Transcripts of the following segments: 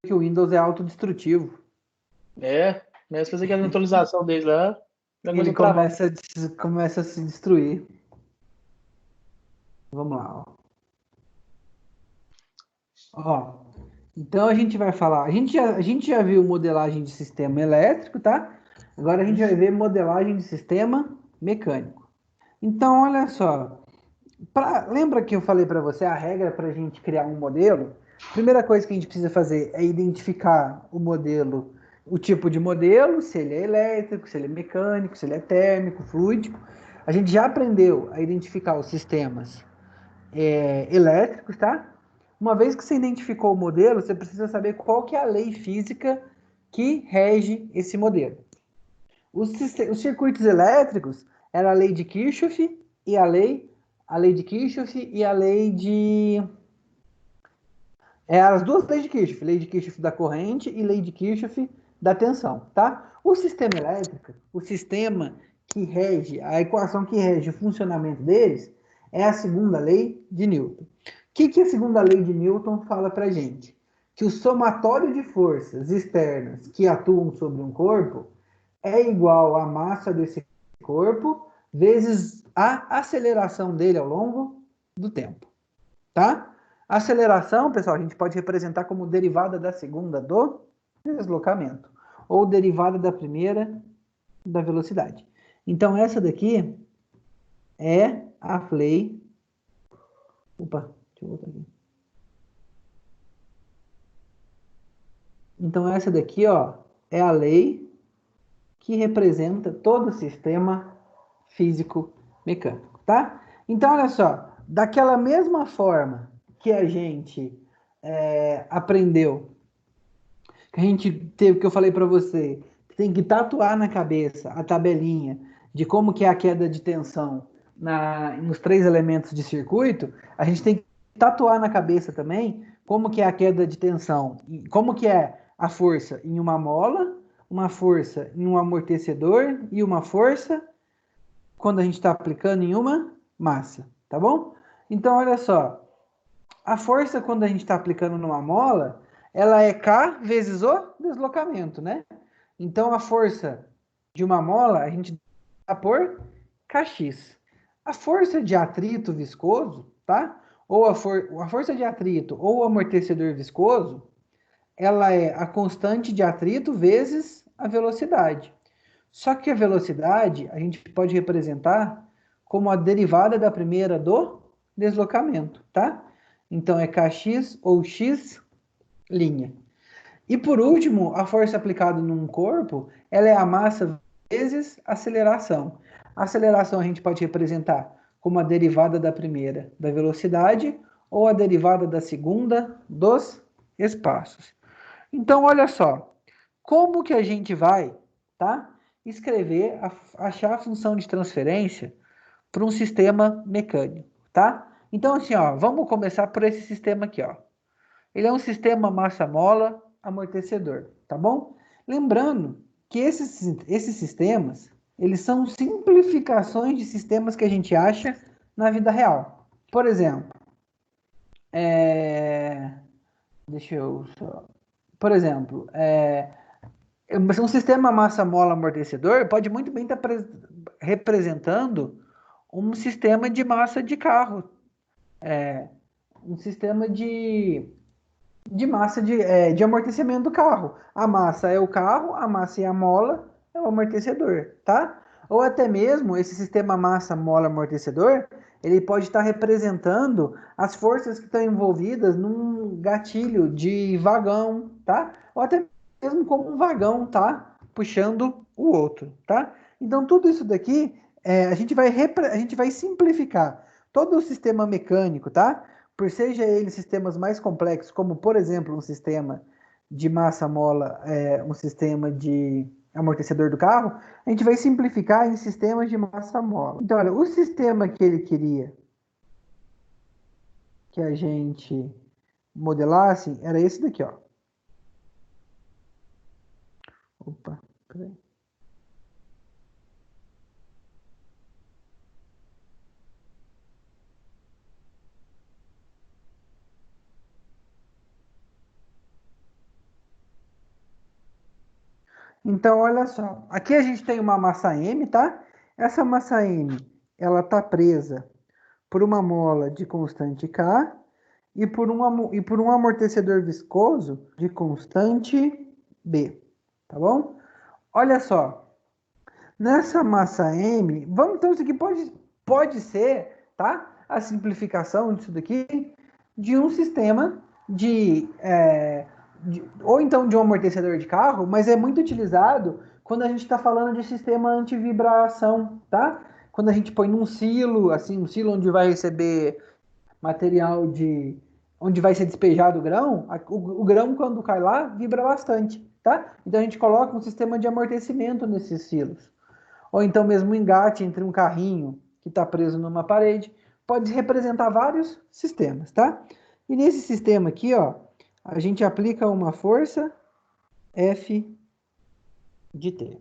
que o Windows é autodestrutivo. Mesmo fazer aquela atualização deles lá, Ele começa a se destruir. Vamos lá, ó. Então a gente vai falar. A gente já viu modelagem de sistema elétrico, tá? Agora a gente vai ver modelagem de sistema mecânico. Então, olha só. Lembra que eu falei para você a regra para a gente criar um modelo? Primeira coisa que a gente precisa fazer é identificar o modelo, o tipo de modelo, se ele é elétrico, se ele é mecânico, se ele é térmico, fluídico. A gente já aprendeu a identificar os sistemas elétricos, tá? Uma vez que você identificou o modelo, você precisa saber qual que é a lei física que rege esse modelo. Os circuitos elétricos era a lei de Kirchhoff e a lei de Kirchhoff e a lei de as duas leis de Kirchhoff, lei de Kirchhoff da corrente e lei de Kirchhoff da tensão, tá? O sistema elétrico, o sistema que rege, a equação que rege o funcionamento deles é a segunda lei de Newton. O que a segunda lei de Newton fala pra gente? Que o somatório de forças externas que atuam sobre um corpo é igual à massa desse corpo vezes a aceleração dele ao longo do tempo, tá? A aceleração, pessoal, a gente pode representar como derivada da segunda do deslocamento ou derivada da primeira da velocidade. Então essa daqui é a lei. Opa, deixa eu voltar aqui. Então essa daqui, ó, é a lei que representa todo o sistema físico mecânico, tá? Então olha só, daquela mesma forma que a gente aprendeu, que a gente teve, que eu falei para você, tem que tatuar na cabeça a tabelinha de como que é a queda de tensão nos três elementos de circuito, a gente tem que tatuar na cabeça também como que é a queda de tensão, como que é a força em uma mola, uma força em um amortecedor e uma força quando a gente está aplicando em uma massa, tá bom? Então, olha só, a força quando a gente está aplicando numa mola, ela é K vezes o deslocamento, né? Então, a força de uma mola, a gente dá por Kx. A força de atrito viscoso, tá? Ou a força de atrito ou o amortecedor viscoso, ela é a constante de atrito vezes a velocidade. Só que a velocidade a gente pode representar como a derivada da primeira do deslocamento, tá? Então é kx ou x linha. E por último, a força aplicada num corpo, ela é a massa vezes aceleração. A aceleração a gente pode representar como a derivada da primeira da velocidade ou a derivada da segunda dos espaços. Então, olha só, como que a gente vai, tá? Escrever, achar a função de transferência para um sistema mecânico, tá? Então, assim, ó, vamos começar por esse sistema aqui, ó. Ele é um sistema massa-mola amortecedor, tá bom? Lembrando que esses sistemas, eles são simplificações de sistemas que a gente acha na vida real. Por exemplo, deixa eu só... Por exemplo, um sistema massa-mola amortecedor pode muito bem estar representando um sistema de massa de carro, um sistema de massa de amortecimento do carro. A massa é o carro, a massa e a mola é o amortecedor, tá? Ou até mesmo esse sistema massa-mola-amortecedor, ele pode estar representando as forças que estão envolvidas num gatilho de vagão, tá? Ou até mesmo como um vagão, tá? Puxando o outro, tá? Então tudo isso daqui a gente vai simplificar todo o sistema mecânico, tá? Por seja ele sistemas mais complexos, como por exemplo um sistema de massa-mola, um sistema de amortecedor do carro, a gente vai simplificar em sistemas de massa-mola. Então, olha, o sistema que ele queria que a gente modelasse era esse daqui, ó. Opa, peraí. Então, olha só. Aqui a gente tem uma massa M, tá? Essa massa M, ela tá presa por uma mola de constante K e por um amortecedor viscoso de constante B, tá bom? Olha só, nessa massa M, vamos então, isso aqui pode ser, tá? A simplificação disso daqui de um sistema ou então de um amortecedor de carro, mas é muito utilizado quando a gente está falando de sistema antivibração, tá? Quando a gente põe num silo, assim, um silo onde vai receber material onde vai ser despejado o grão, o grão quando cai lá vibra bastante, tá? Então a gente coloca um sistema de amortecimento nesses silos. Ou então mesmo um engate entre um carrinho que está preso numa parede, pode representar vários sistemas, tá? E nesse sistema aqui, ó, a gente aplica uma força F de T,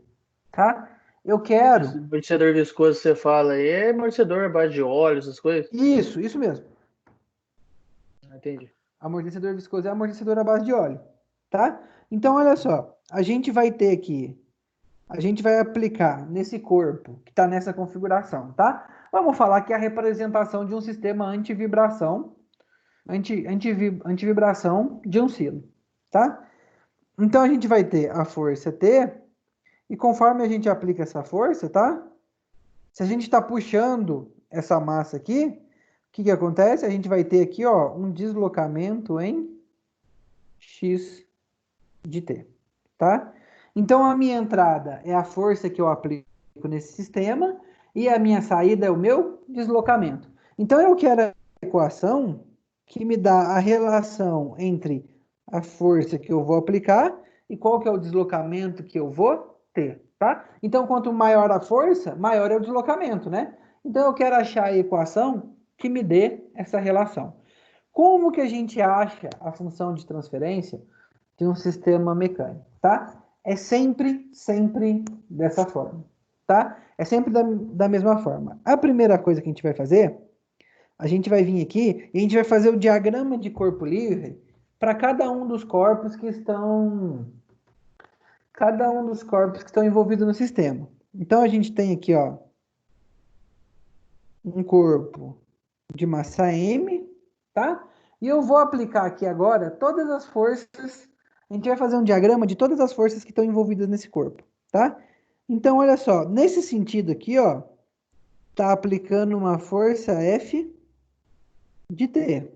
tá? Eu quero... Esse amortecedor viscoso que você fala aí é amortecedor à base de óleo, essas coisas? Isso mesmo. Entendi. Amortecedor viscoso é amortecedor à base de óleo, tá? Então, olha só, a gente vai ter aqui, a gente vai aplicar nesse corpo que está nessa configuração, tá? Vamos falar que é a representação de um sistema antivibração, antivibração de um silo, tá? Então, a gente vai ter a força T, e conforme a gente aplica essa força, tá? Se a gente está puxando essa massa aqui, o que acontece? A gente vai ter aqui, ó, um deslocamento em X de T, tá? Então, a minha entrada é a força que eu aplico nesse sistema e a minha saída é o meu deslocamento. Então, eu quero a equação que me dá a relação entre a força que eu vou aplicar e qual que é o deslocamento que eu vou ter, tá? Então, quanto maior a força, maior é o deslocamento, né? Então, eu quero achar a equação que me dê essa relação. Como que a gente acha a função de transferência de um sistema mecânico, tá? É sempre dessa forma, tá? É sempre da mesma forma. A primeira coisa que a gente vai fazer, a gente vai vir aqui e a gente vai fazer o diagrama de corpo livre para cada um dos corpos que estão envolvidos no sistema. Então a gente tem aqui, ó, um corpo de massa M, tá? E eu vou aplicar aqui agora todas as forças. A gente vai fazer um diagrama de todas as forças que estão envolvidas nesse corpo, tá? Então, olha só, nesse sentido aqui, ó, tá aplicando uma força F de T.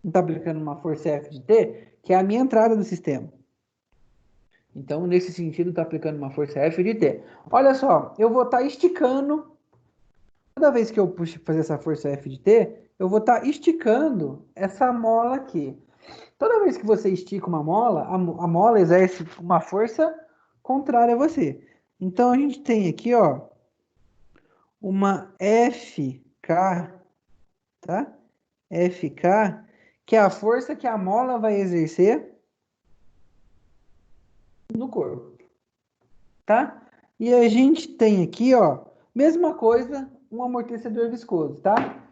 Não tá aplicando uma força F de T, que é a minha entrada do sistema. Então, nesse sentido, tá aplicando uma força F de T. Olha só, eu vou estar esticando. Toda vez que eu puxo fazer essa força F de T, eu vou estar esticando essa mola aqui. Toda vez que você estica uma mola, a mola exerce uma força contrária a você. Então a gente tem aqui, ó, uma FK, tá? FK, que é a força que a mola vai exercer no corpo, tá? E a gente tem aqui, ó, mesma coisa, um amortecedor viscoso, tá?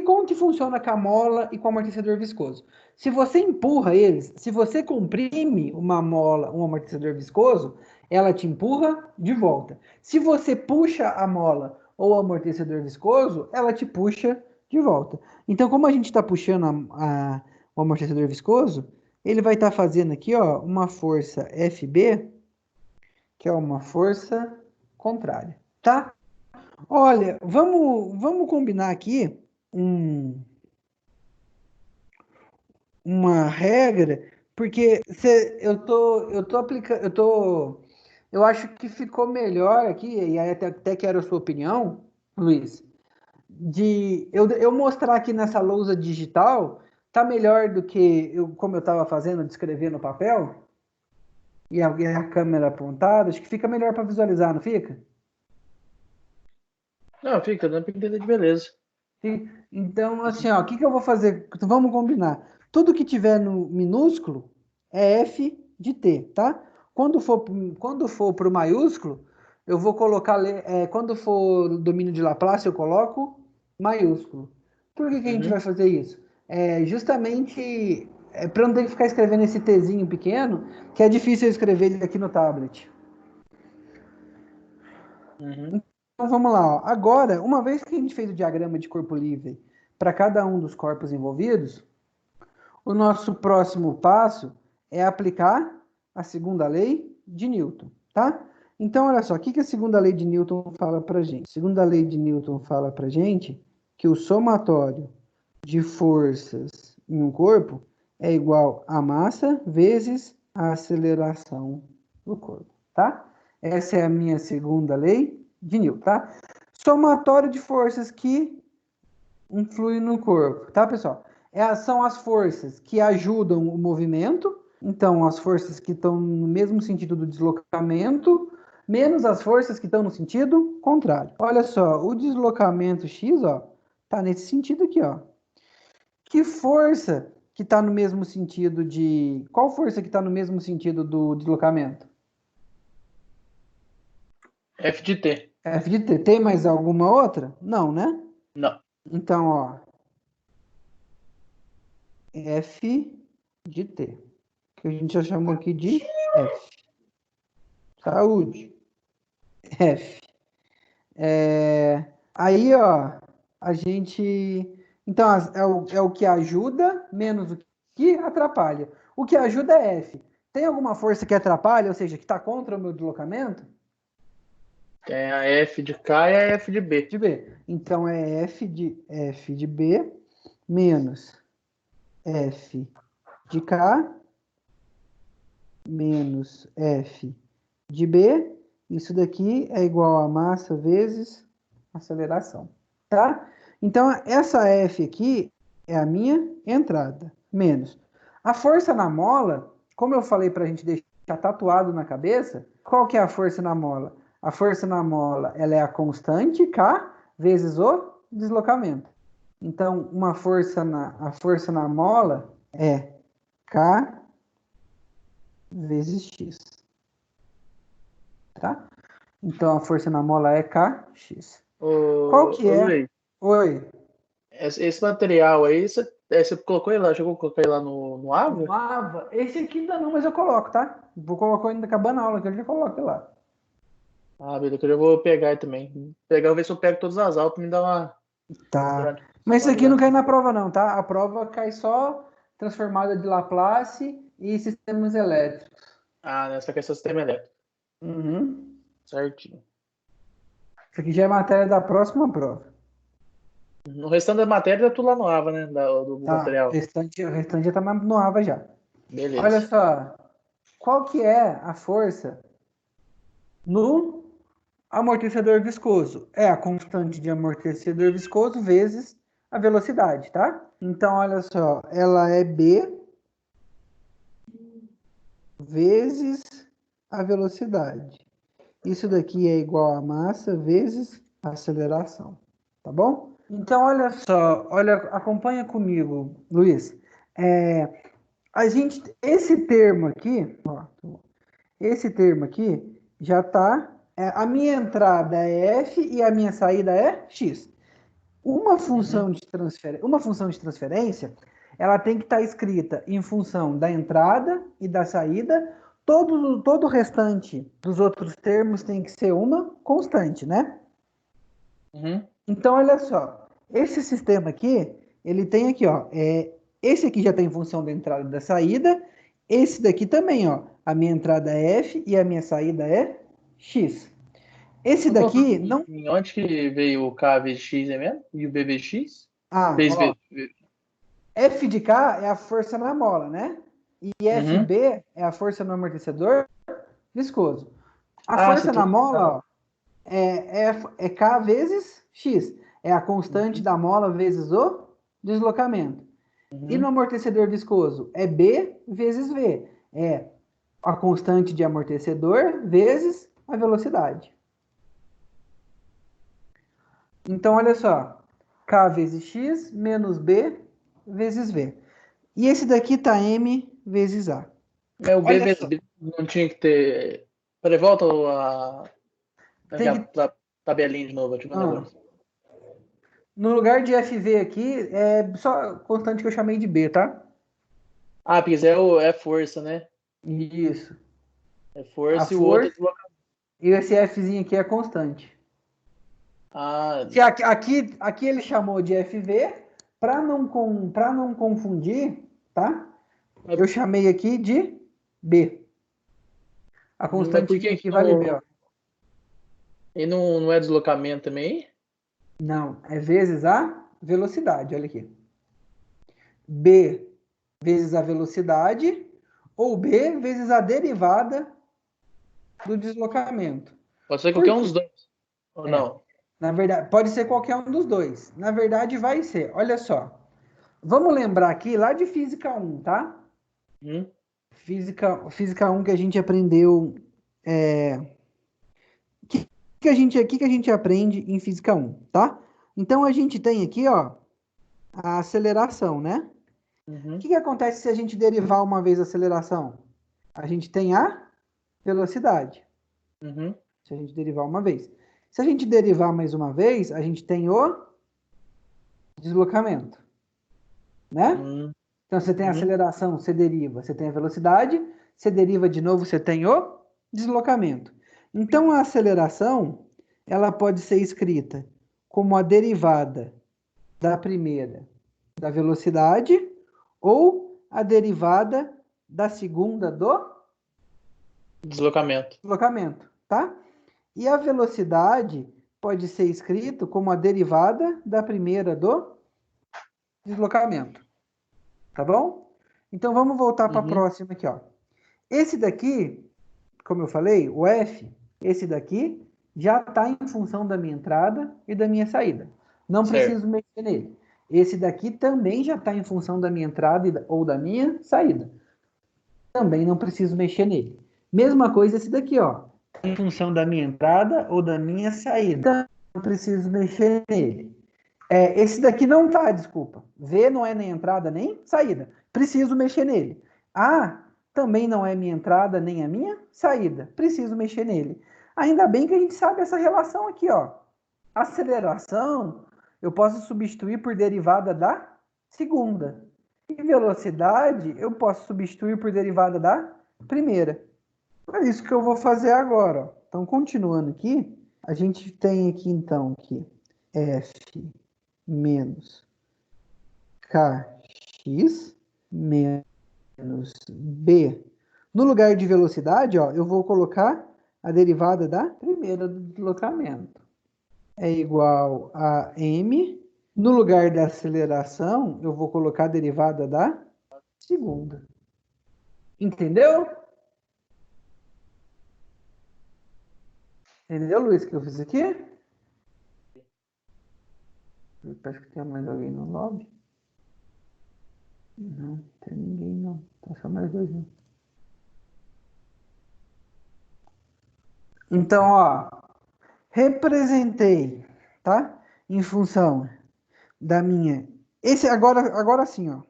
Como que funciona com a mola e com o amortecedor viscoso? Se você empurra eles, se você comprime uma mola, um amortecedor viscoso, ela te empurra de volta. Se você puxa a mola ou o amortecedor viscoso, ela te puxa de volta. Então, como a gente está puxando o amortecedor viscoso, ele vai estar fazendo aqui, ó, uma força FB, que é uma força contrária, tá? Olha, vamos combinar aqui uma regra, porque eu tô aplicando, eu acho que ficou melhor aqui, e aí até quero a sua opinião, Luiz, de eu mostrar aqui nessa lousa digital, tá melhor do que como eu estava fazendo, de escrever no papel, e a câmera apontada, acho que fica melhor para visualizar, não fica? Não, fica dando pra entender de beleza. Então, assim, ó, o que que eu vou fazer? Vamos combinar. Tudo que tiver no minúsculo é F de T, tá? Quando for para o maiúsculo, eu vou colocar, quando for domínio de Laplace, eu coloco maiúsculo. Por que que a gente vai fazer isso? Justamente para eu não ter que ficar escrevendo esse Tzinho pequeno, que é difícil eu escrever ele aqui no tablet. Uhum. Então vamos lá, ó. Agora, uma vez que a gente fez o diagrama de corpo livre para cada um dos corpos envolvidos, o nosso próximo passo é aplicar a segunda lei de Newton, tá? Então, olha só, o que a segunda lei de Newton fala para gente? A segunda lei de Newton fala para gente que o somatório de forças em um corpo é igual a massa vezes a aceleração do corpo, tá? Essa é a minha segunda lei de Newton, tá? Somatório de forças que influem no corpo, tá, pessoal? São as forças que ajudam o movimento, então as forças que estão no mesmo sentido do deslocamento, menos as forças que estão no sentido contrário. Olha só, o deslocamento x, ó, tá nesse sentido aqui, ó. Que força que está no mesmo sentido de... Qual força que está no mesmo sentido do deslocamento? F de T. F de T. Tem mais alguma outra? Não, né? Não. Então, ó, F de T, que a gente já chamou aqui de F. Saúde. F. Aí, ó, a gente... Então, é o que ajuda menos o que atrapalha. O que ajuda é F. Tem alguma força que atrapalha, ou seja, que está contra o meu deslocamento? Tem a F de K e a F de B. De B. Então, é F de B menos F de K menos F de B. Isso daqui é igual a massa vezes aceleração, tá? Então, essa F aqui é a minha entrada, menos. A força na mola, como eu falei para a gente deixar tatuado na cabeça, qual que é a força na mola? A força na mola, ela é a constante K vezes o deslocamento. Então, a força na mola é K vezes X, tá? Então, a força na mola é Kx. Qual que Ô é? Luiz, Oi. esse material aí, você colocou ele lá, chegou a colocar ele lá no Ava? No Ava, esse aqui ainda não, mas eu coloco, tá? Vou colocar ainda acabando a aula, que eu já coloco lá. Ah, beleza, que eu já vou pegar aí também. Pegar, ver se eu pego todas as aulas pra me dar uma. Tá. Durante a Mas isso aqui não cai atualização. na prova, não, tá? A prova cai só transformada de Laplace e sistemas elétricos. Ah, nessa questão do sistema elétrico. Uhum. Certinho. Isso aqui já é matéria da próxima prova. No restante da matéria, tá tudo lá no Ava, né? Do Tá? material. O restante já tá no Ava já. Olha Beleza. só. Qual que é a força no amortecedor viscoso? É a constante de amortecedor viscoso vezes a velocidade, tá? Então, olha só, ela é B vezes a velocidade. Isso daqui é igual a massa vezes a aceleração, tá bom? Então, olha só, olha, acompanha comigo, Luiz. Esse termo aqui, ó, esse termo aqui já tá. A minha entrada é f e a minha saída é x. Uhum. Uma função de transferência, ela tem que estar escrita em função da entrada e da saída. Todo o restante dos outros termos tem que ser uma constante, né? Uhum. Então, olha só. Esse sistema aqui, ele tem aqui, ó. Esse aqui já tem função da entrada e da saída. Esse daqui também, ó. A minha entrada é f e a minha saída é x. Esse Então, daqui não. onde que veio o KVX é mesmo? E o BVX? Ah, Fez ó. V. F de K é a força na mola, né? E Uhum. FB é a força no amortecedor viscoso. A Ah, você força na trouxe. mola, ó, é K vezes X. É a constante Uhum. da mola vezes o deslocamento. E no Uhum. amortecedor viscoso, é B vezes V. É a constante de amortecedor vezes a velocidade. Então, olha só. K vezes X menos B vezes V. E esse daqui tá M vezes A. É, o B Olha vezes só. B não tinha que ter. Peraí, volta Tem que. a tabelinha de novo, tipo um Ah, negócio. no lugar de FV aqui, é só constante que eu chamei de B, tá? Ah, porque é força, né? Isso. É A força e o outro é força deslocamento. e esse Fzinho aqui é constante. Ah, Se aqui ele chamou de FV, para não confundir, tá? Eu chamei aqui de B. A mas por constantinha que aqui vale B, ó. e não é deslocamento também? Não, é vezes a velocidade, olha aqui. B vezes a velocidade, ou B vezes a derivada do deslocamento. Pode ser qualquer Por um quê? dos dois. Ou É, não? na verdade, pode ser qualquer um dos dois. Na verdade, vai ser. Olha só. Vamos lembrar aqui lá de Física 1, tá? Hum? Física 1 que a gente aprendeu. Que a gente aprende em Física 1, tá? Então a gente tem aqui, ó, a aceleração, né? O Uhum. que acontece se a gente derivar uma vez a aceleração? A gente tem a velocidade. Uhum. Se a gente derivar uma vez. Se a gente derivar mais uma vez, a gente tem o deslocamento, né? Uhum. Então você tem a Uhum. aceleração, você deriva, você tem a velocidade, você deriva de novo, você tem o deslocamento. Então a aceleração, ela pode ser escrita como a derivada da primeira da velocidade ou a derivada da segunda do Deslocamento. deslocamento, tá? E a velocidade pode ser escrito como a derivada da primeira do deslocamento, tá bom? Então vamos voltar para a Uhum. próxima aqui, ó. Esse daqui, como eu falei, o F, esse daqui já está em função da minha entrada e da minha saída. Não Certo. preciso mexer nele. Esse daqui também já está em função da minha entrada ou da minha saída. Também não preciso mexer nele. Mesma coisa esse daqui, ó. Em função da minha entrada ou da minha saída. Não preciso mexer nele. Esse daqui não tá, desculpa. V não é nem entrada nem saída. Preciso mexer nele. A também não é minha entrada nem a minha saída. Preciso mexer nele. Ainda bem que a gente sabe essa relação aqui, ó. Aceleração eu posso substituir por derivada da segunda. E velocidade eu posso substituir por derivada da primeira. É isso que eu vou fazer agora, ó. Então, continuando aqui, a gente tem aqui então que F menos Kx menos B. No lugar de velocidade, ó, eu vou colocar a derivada da primeira do deslocamento. É igual a m. No lugar da aceleração, eu vou colocar a derivada da segunda. Entendeu? Entendeu, Luiz, o que eu fiz aqui? Parece que tem mais alguém no lobby. Não, tem ninguém não. Tá só mais dois. Não. Então, ó, representei, tá? Em função da minha. Esse agora sim, ó.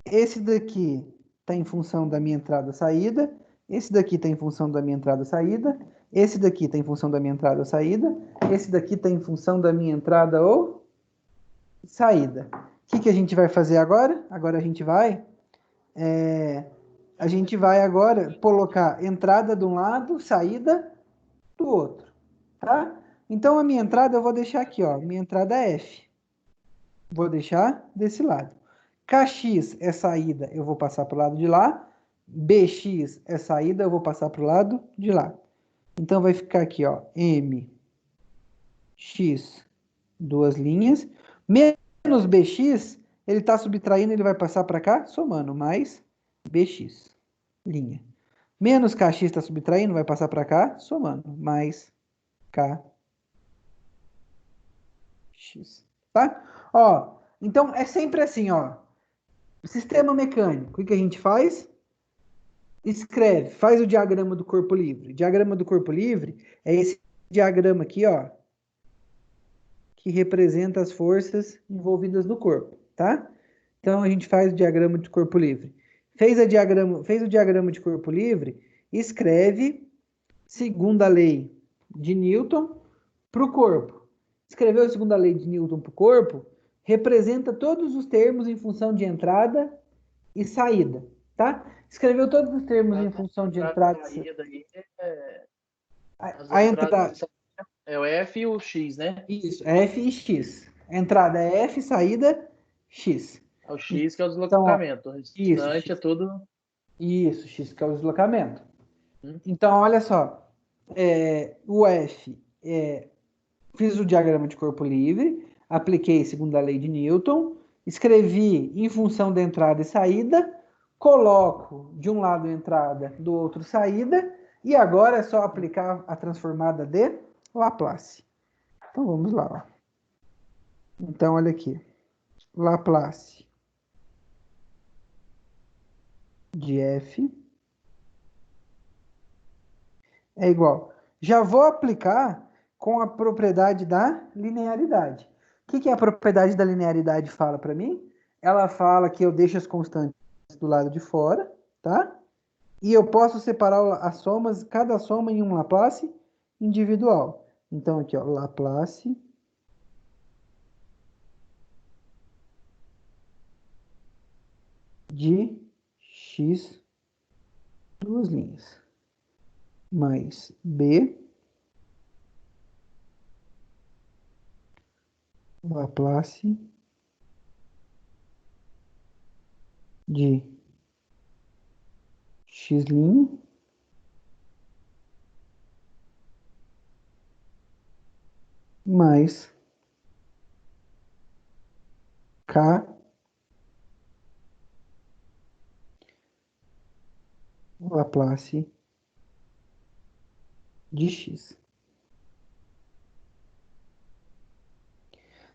Esse daqui está em função da minha entrada/saída. Esse daqui está em função da minha entrada/saída. Esse daqui está em função da minha entrada/saída. Esse daqui está em função da minha entrada ou saída. O que a gente vai fazer agora? Agora a gente vai agora colocar entrada de um lado, saída do outro, tá? Então a minha entrada eu vou deixar aqui, ó. Minha entrada é F. Vou deixar desse lado. KX é saída, eu vou passar para o lado de lá. BX é saída, eu vou passar para o lado de lá. Então vai ficar aqui, ó, MX, duas linhas. Menos BX, ele está subtraindo, ele vai passar para cá, somando, mais BX, linha. Menos KX está subtraindo, vai passar para cá, somando, mais KX. Tá? Ó, então é sempre assim, ó. Sistema mecânico, o que a gente faz? Escreve, faz o diagrama do corpo livre. O diagrama do corpo livre é esse diagrama aqui, ó, que representa as forças envolvidas no corpo, tá? Então a gente faz o diagrama de corpo livre. Fez o diagrama de corpo livre, escreve segunda lei de Newton para o corpo. Escreveu a segunda lei de Newton para o corpo, representa todos os termos em função de entrada e saída, tá? Escreveu todos os termos em Entrada, função de entrada entrada e saída aí, as a entradas entrada. e saída é o F e o X, né? Isso, é F e X. A entrada é F, saída X. É o X que é o Então, ó, deslocamento. O isso, restante é X. tudo. Isso, X que é o deslocamento. Hum, Então, olha só. O F, fiz o diagrama de corpo livre, apliquei segundo a lei de Newton, escrevi em função da entrada e saída, coloco de um lado entrada, do outro saída, e agora é só aplicar a transformada de Laplace. Então, vamos lá. Ó. Então, olha aqui. Laplace de F é igual. Já vou aplicar com a propriedade da linearidade. O que a propriedade da linearidade fala para mim? Ela fala que eu deixo as constantes do lado de fora, tá? E eu posso separar as somas, cada soma em um Laplace individual. Então, aqui, ó, Laplace de x, duas linhas, mais b, Laplace de x', mais k, Laplace de x.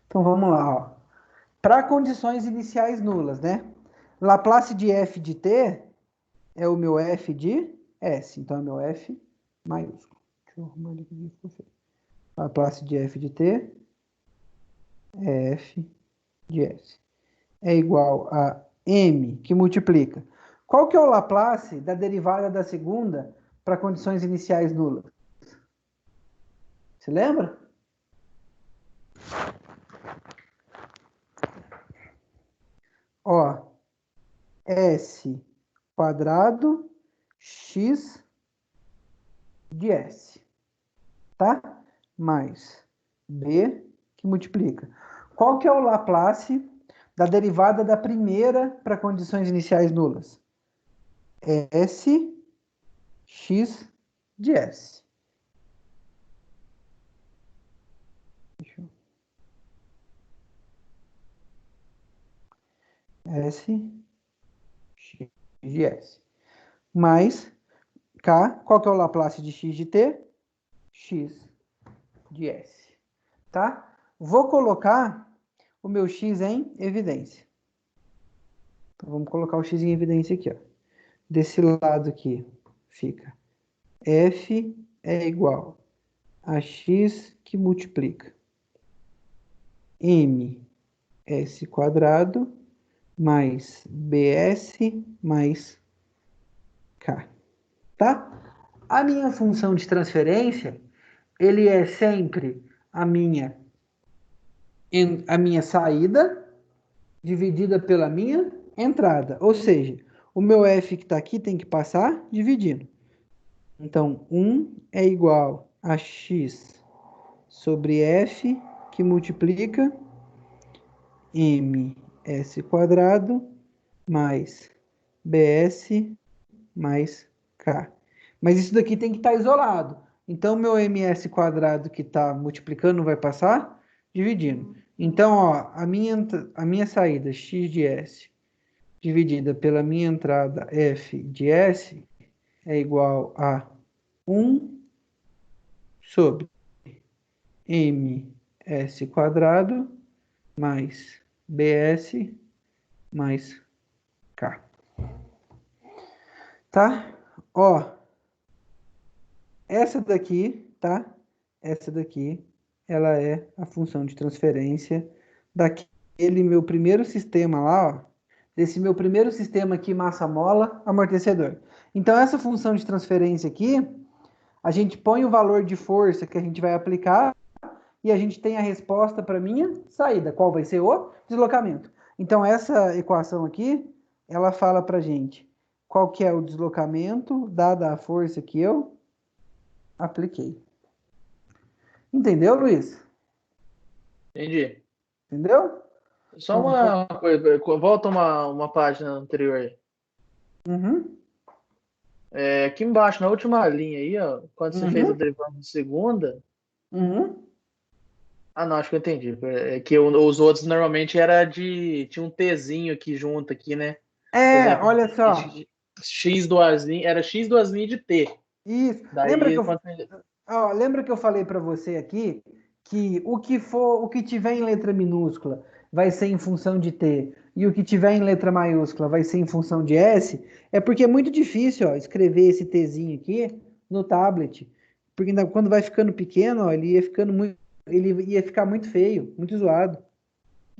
Então vamos lá, para condições iniciais nulas, né? Laplace de f de t é o meu f de s, então é meu f maiúsculo. Deixa eu arrumar ali que ficou feio. Laplace de f de t é f de s. É igual a m, que multiplica. Qual que é o Laplace da derivada da segunda para condições iniciais nulas? Você lembra? Ó, s quadrado x de s, tá? Mais b, que multiplica. Qual que é o Laplace da derivada da primeira para condições iniciais nulas? É s x de s. S x de s. Mais k, qual que é o Laplace de x de t? X de s. Tá? Vou colocar o meu x em evidência. Então, vamos colocar o x em evidência aqui. Ó. Desse lado aqui fica f é igual a x que multiplica ms quadrado mais bs mais k. Tá? A minha função de transferência, ele é sempre a minha saída dividida pela minha entrada. Ou seja, o meu f que está aqui tem que passar dividindo. Então, 1 é igual a x sobre f que multiplica ms quadrado mais bs mais k. Mas isso daqui tem que estar isolado. Então, meu ms quadrado que está multiplicando vai passar dividindo. Então, ó, a minha saída x de s dividida pela minha entrada f de s é igual a 1 sobre ms quadrado mais bs mais k. Tá? Ó, essa daqui, tá? Essa daqui, ela é a função de transferência daquele meu primeiro sistema lá, ó. Desse meu primeiro sistema aqui, massa-mola, amortecedor. Então, essa função de transferência aqui, a gente põe o valor de força que a gente vai aplicar e a gente tem a resposta para minha saída. Qual vai ser o deslocamento? Então, essa equação aqui ela fala pra gente qual que é o deslocamento, dada a força que eu apliquei. Entendeu, Luiz? Entendi. Entendeu? Só Então, uma coisa, volta uma página anterior aí. uhum, Aqui embaixo, na última linha aí, ó, quando você fez a uhum, derivada de segunda. uhum. Ah, não, acho que eu entendi. É que os outros normalmente era de. Tinha um Tzinho aqui junto, aqui, né? Por É, exemplo, olha só. X duas linhas, era X duas linhas de T. Isso. Daí, Lembra que eu falei para você aqui que o que tiver em letra minúscula vai ser em função de T e o que tiver em letra maiúscula vai ser em função de S? É porque é muito difícil, ó, escrever esse Tzinho aqui no tablet, porque quando vai ficando pequeno, ó, ele ia ficar muito feio, muito zoado,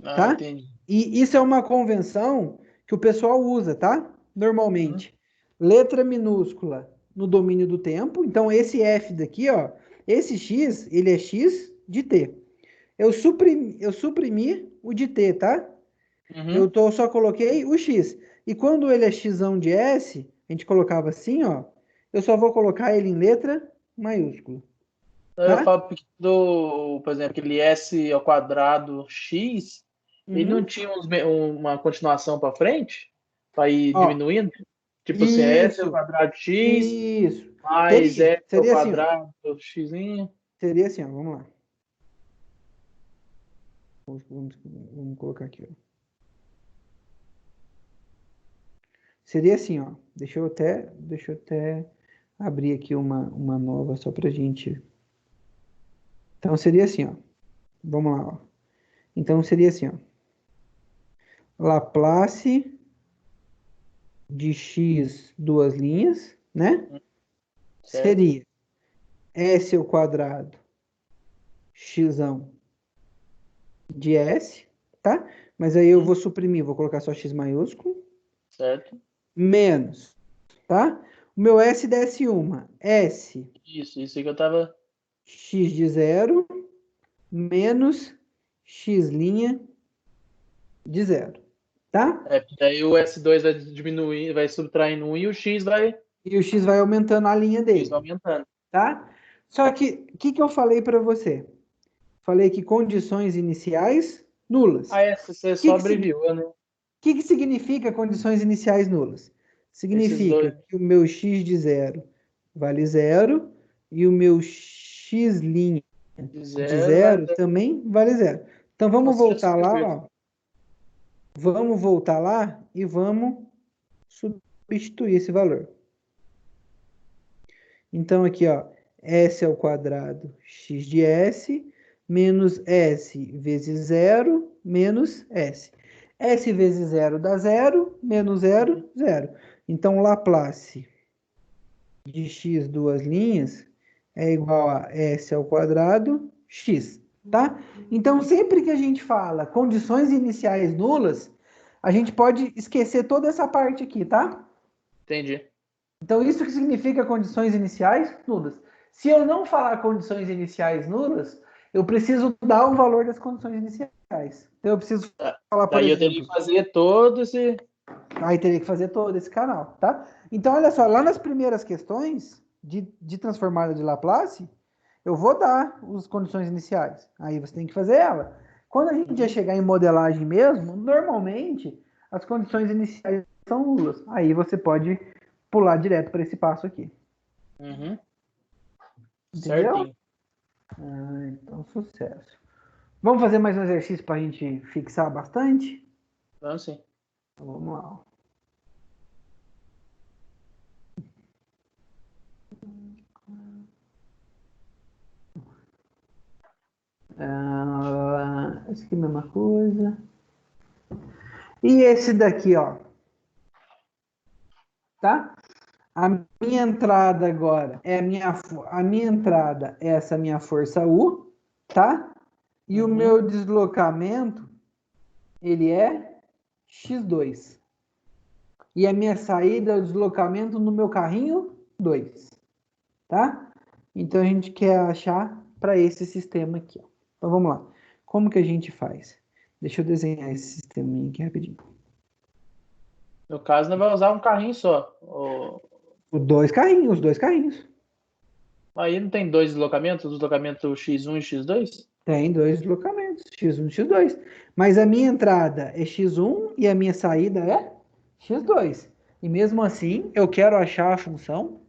Ah, tá? entendi. E isso é uma convenção que o pessoal usa, tá? Uhum. Normalmente. Letra minúscula no domínio do tempo. Então, esse F daqui, ó, esse X, ele é X de T. Eu suprimi o de T, tá? Uhum. Só coloquei o X. E quando ele é X de S, a gente colocava assim, ó. Eu só vou colocar ele em letra maiúscula, Eu tá? falo por exemplo, aquele S ao quadrado X, ele não Uhum. tinha uma continuação para frente, para ir Ó, diminuindo? Tipo assim, é S ao isso, quadrado X isso. mais Teria, S ao seria assim, ó. quadrado X. Seria assim, ó, vamos lá. Vamos colocar aqui, ó. Seria assim, ó. Deixa eu até abrir aqui uma nova só pra gente. Então seria assim, ó. Vamos lá, ó. Então seria assim, ó. Laplace de x duas linhas, né? Certo? Seria s ao quadrado x de s, tá? Mas aí eu vou suprimir, vou colocar só x maiúsculo, Certo? menos, tá? O meu s desce uma. S Isso aí que eu tava. x de zero menos x' de zero, tá? Porque daí o S2 vai diminuir, vai subtraindo um e o X vai, E o x vai aumentando a linha X vai dele, aumentando. tá? Só que o que eu falei para você? Falei que condições iniciais nulas. Ah, essa você O só abreviou, né? que significa condições iniciais nulas? Esses Significa dois que o meu x de zero vale zero e o meu x' de de zero vai zero até. também vale zero. Então Você já substituiu. vamos voltar lá e vamos substituir esse valor. Então, aqui, ó, s ao quadrado x de s menos s vezes zero menos s. S vezes zero dá zero, menos zero, Uhum. zero. Então, Laplace de x duas linhas é igual a s ao quadrado x, tá? Então, sempre que a gente fala condições iniciais nulas, a gente pode esquecer toda essa parte aqui, tá? Entendi. Então, isso que significa condições iniciais nulas. Se eu não falar condições iniciais nulas, eu preciso dar o valor das condições iniciais. Então, eu preciso Tá. falar, por Daí eu teria exemplo, que fazer todo esse. aí teria que fazer todo esse canal, tá? Então, olha só, lá nas primeiras questões de transformada de Laplace, eu vou dar as condições iniciais. Aí você tem que fazer ela. Quando a gente já Uhum. chegar em modelagem mesmo, normalmente as condições iniciais são nulas. Aí você pode pular direto para esse passo aqui. Uhum. Entendeu? Certinho. Ah, então, sucesso. Vamos fazer mais um exercício para a gente fixar bastante? Então, sim. Então, vamos lá. Esse aqui é a mesma coisa. E esse daqui, ó. Tá? A minha entrada agora é a minha entrada é essa minha força U, tá? E o Uhum. meu deslocamento, ele é x2. E a minha saída é o deslocamento no meu carrinho 2. Tá? Então a gente quer achar para esse sistema aqui. Ó. Então vamos lá. Como que a gente faz? Deixa eu desenhar esse sisteminha aqui rapidinho. No caso, não vai usar um carrinho só. Os dois carrinhos, os dois carrinhos. Aí não tem dois deslocamentos? Deslocamento X1 e X2? Tem dois deslocamentos, X1 e X2. Mas a minha entrada é X1 e a minha saída é X2. E mesmo assim, eu quero achar a função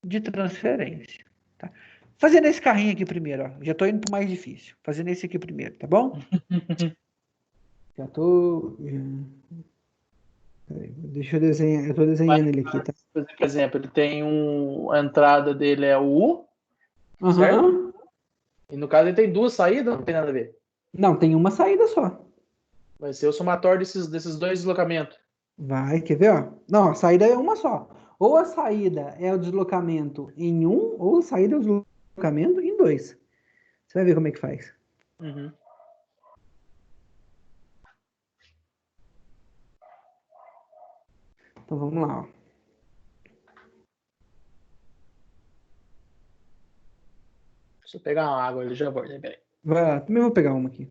de transferência. Tá? Fazendo esse carrinho aqui primeiro, ó. Já estou indo para o mais difícil. Fazendo esse aqui primeiro, tá bom? Já estou. Deixa eu desenhar. Eu estou desenhando ele aqui, tá? Por exemplo, ele tem a entrada dele é o U, certo? Uhum. E no caso ele tem duas saídas, não tem nada a ver. Não, tem uma saída só. Vai ser o somatório desses dois deslocamentos. Vai, quer ver, ó? Não, a saída é uma só. Ou a saída é o deslocamento em um, ou a saída é o deslocamento em dois. Você vai ver como é que faz. Uhum. Então vamos lá, ó. Deixa eu pegar uma água, ele já volta. Peraí. Vai lá, também vou pegar uma aqui.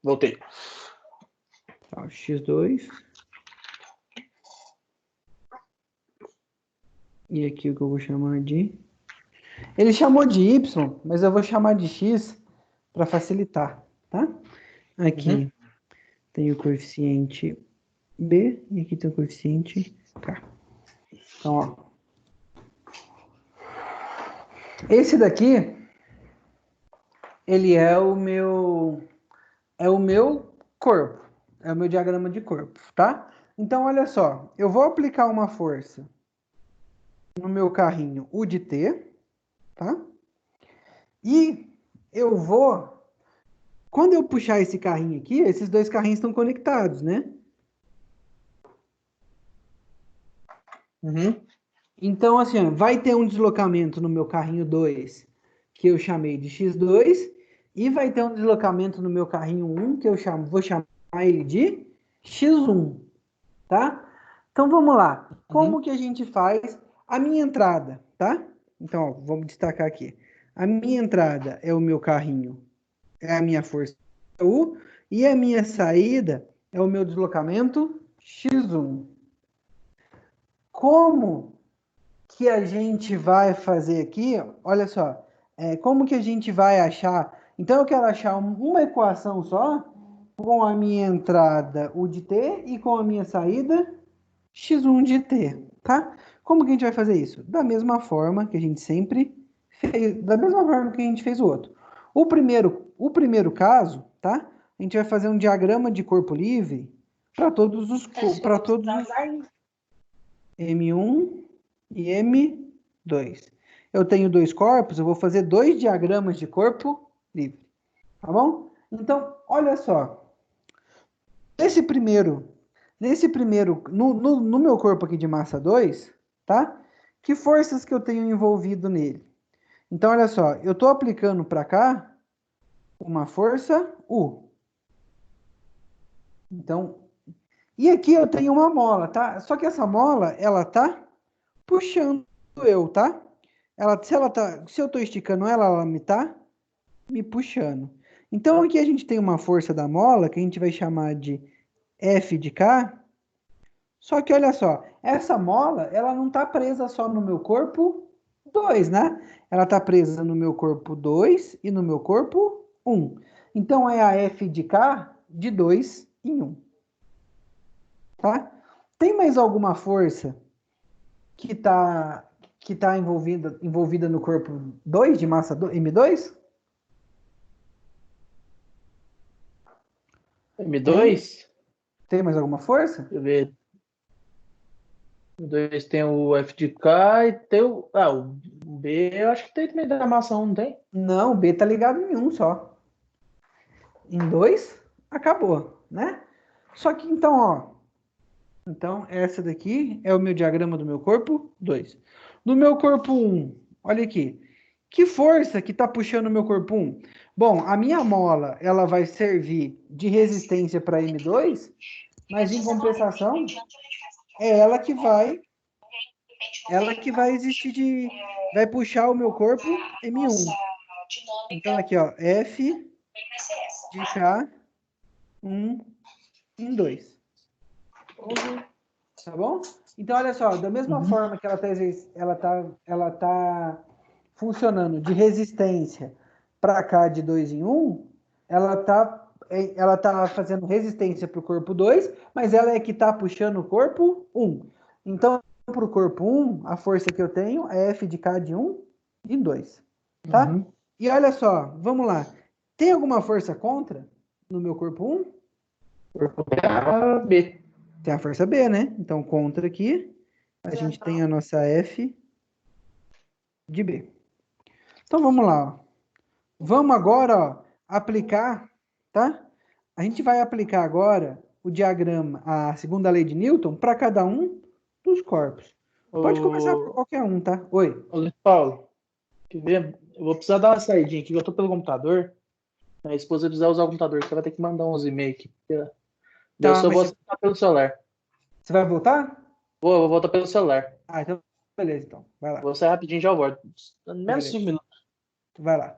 Voltei. Tá, X2. E aqui o que eu vou chamar de... Ele chamou de Y, mas eu vou chamar de X para facilitar, tá? Aqui tem o coeficiente B e aqui tem o coeficiente K. Então, ó. Esse daqui, ele é o meu corpo. É o meu diagrama de corpo, tá? Então, olha só. Eu vou aplicar uma força no meu carrinho U de T, tá? E eu vou... Quando eu puxar esse carrinho aqui, esses dois carrinhos estão conectados, né? Uhum. Então, assim, ó, vai ter um deslocamento no meu carrinho 2, que eu chamei de X2, e vai ter um deslocamento no meu carrinho 1, que vou chamar ele de X1, tá? Então, vamos lá. Como que a gente faz a minha entrada, tá? Então, ó, vamos destacar aqui. A minha entrada é o meu carrinho, é a minha força U, e a minha saída é o meu deslocamento X1. Como que a gente vai fazer aqui? Olha só, como que a gente vai achar? Então, eu quero achar uma equação só com a minha entrada U de T e com a minha saída X1 de T, tá? Como que a gente vai fazer isso? Da mesma forma que a gente sempre fez, da mesma forma que a gente fez o outro. O primeiro caso, tá? A gente vai fazer um diagrama de corpo livre para todos os M1 e M2. Eu tenho dois corpos, eu vou fazer dois diagramas de corpo livre, tá bom? Então, olha só. Nesse primeiro, no meu corpo aqui de massa 2, tá? Que forças que eu tenho envolvido nele? Então, olha só, eu estou aplicando para cá uma força U. Então, e aqui eu tenho uma mola, tá? Só que essa mola, ela tá puxando eu, tá? Se eu estou esticando ela, ela me tá me puxando. Então, aqui a gente tem uma força da mola que a gente vai chamar de F de K. Só que olha só, essa mola, ela não está presa só no meu corpo 2, né? Ela está presa no meu corpo 2 e no meu corpo 1. Então, é a F de K de 2 em 1. Tá? Tem mais alguma força que tá envolvida no corpo 2 de massa M2? Tem? M2? Tem mais alguma força? Deixa eu ver. M2 tem o F de K e tem o. Ah, o B, eu acho que tem também da massa 1, não tem? Não, o B tá ligado em um só. Em dois, acabou, né? Só que então, ó, Então, essa daqui é o meu diagrama do meu corpo 2. No meu corpo 1, olha aqui. Que força que está puxando o meu corpo 1? Bom, a minha mola, ela vai servir de resistência para M2, mas em compensação, é ela que vai existir vai puxar o meu corpo M1. Então aqui, ó, F de K, 1 em 2. Tá bom? Então, olha só, da mesma forma que ela tá funcionando de resistência para cá de 2 em 1, ela tá fazendo resistência para o corpo 2, mas ela é que está puxando o corpo 1. Então, para o corpo 1, a força que eu tenho é F de K de 1 em 2. Tá? E olha só, vamos lá. Tem alguma força contra no meu corpo 1? Corpo B. Tem a força B, né? Então, contra aqui, a gente tem a nossa F de B. Então, vamos lá. Ó. Vamos agora ó, aplicar, tá? A gente vai aplicar agora o diagrama, a segunda lei de Newton, para cada um dos corpos. Pode começar por qualquer um, tá? Oi. Ô, Luiz Paulo, quer ver? Eu vou precisar dar uma saidinha aqui, eu tô pelo computador. Minha esposa precisa usar o computador, você vai ter que mandar uns e-mails aqui. Deu Tá, só mas vou acessar pelo celular. você vai voltar? Vou voltar pelo celular. Ah, então beleza, então. Vai lá. Vou sair rapidinho e já volto. Menos Beleza. 5 minutos. Vai lá.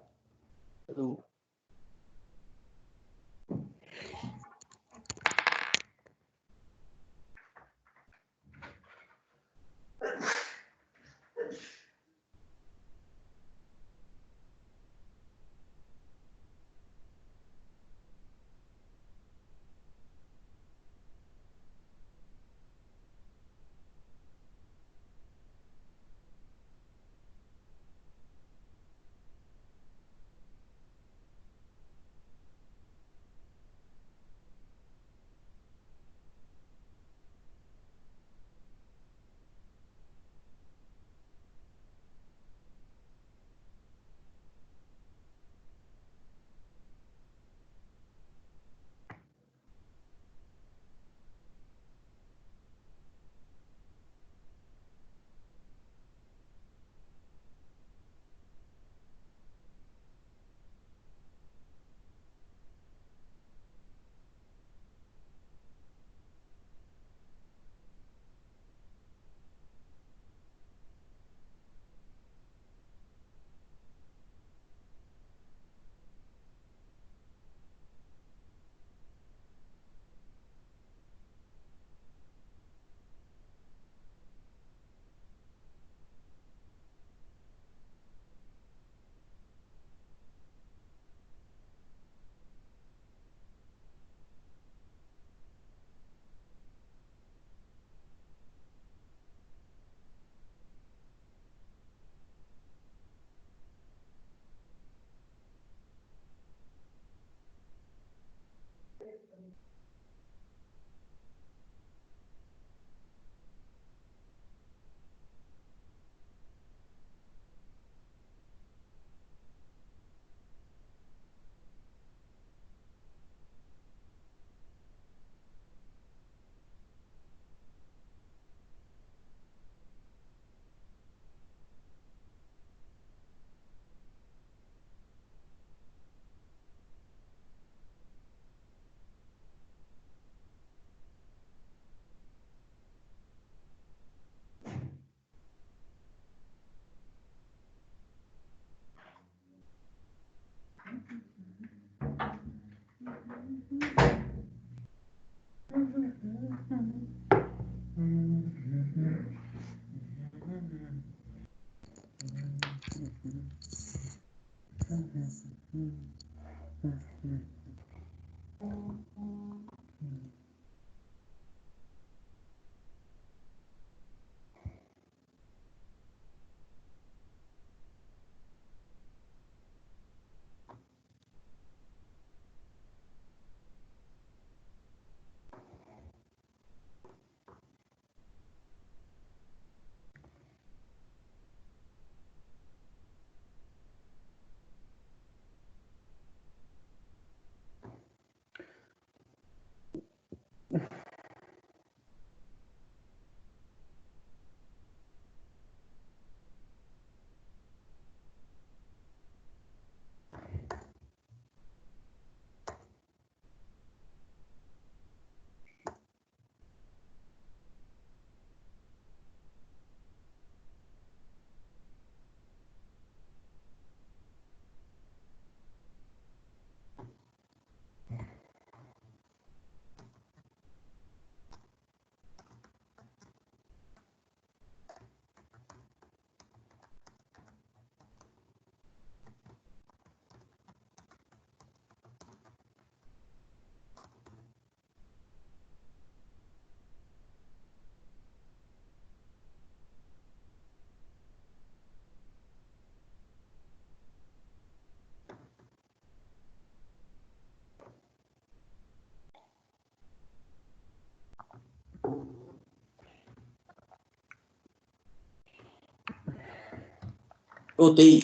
Voltei.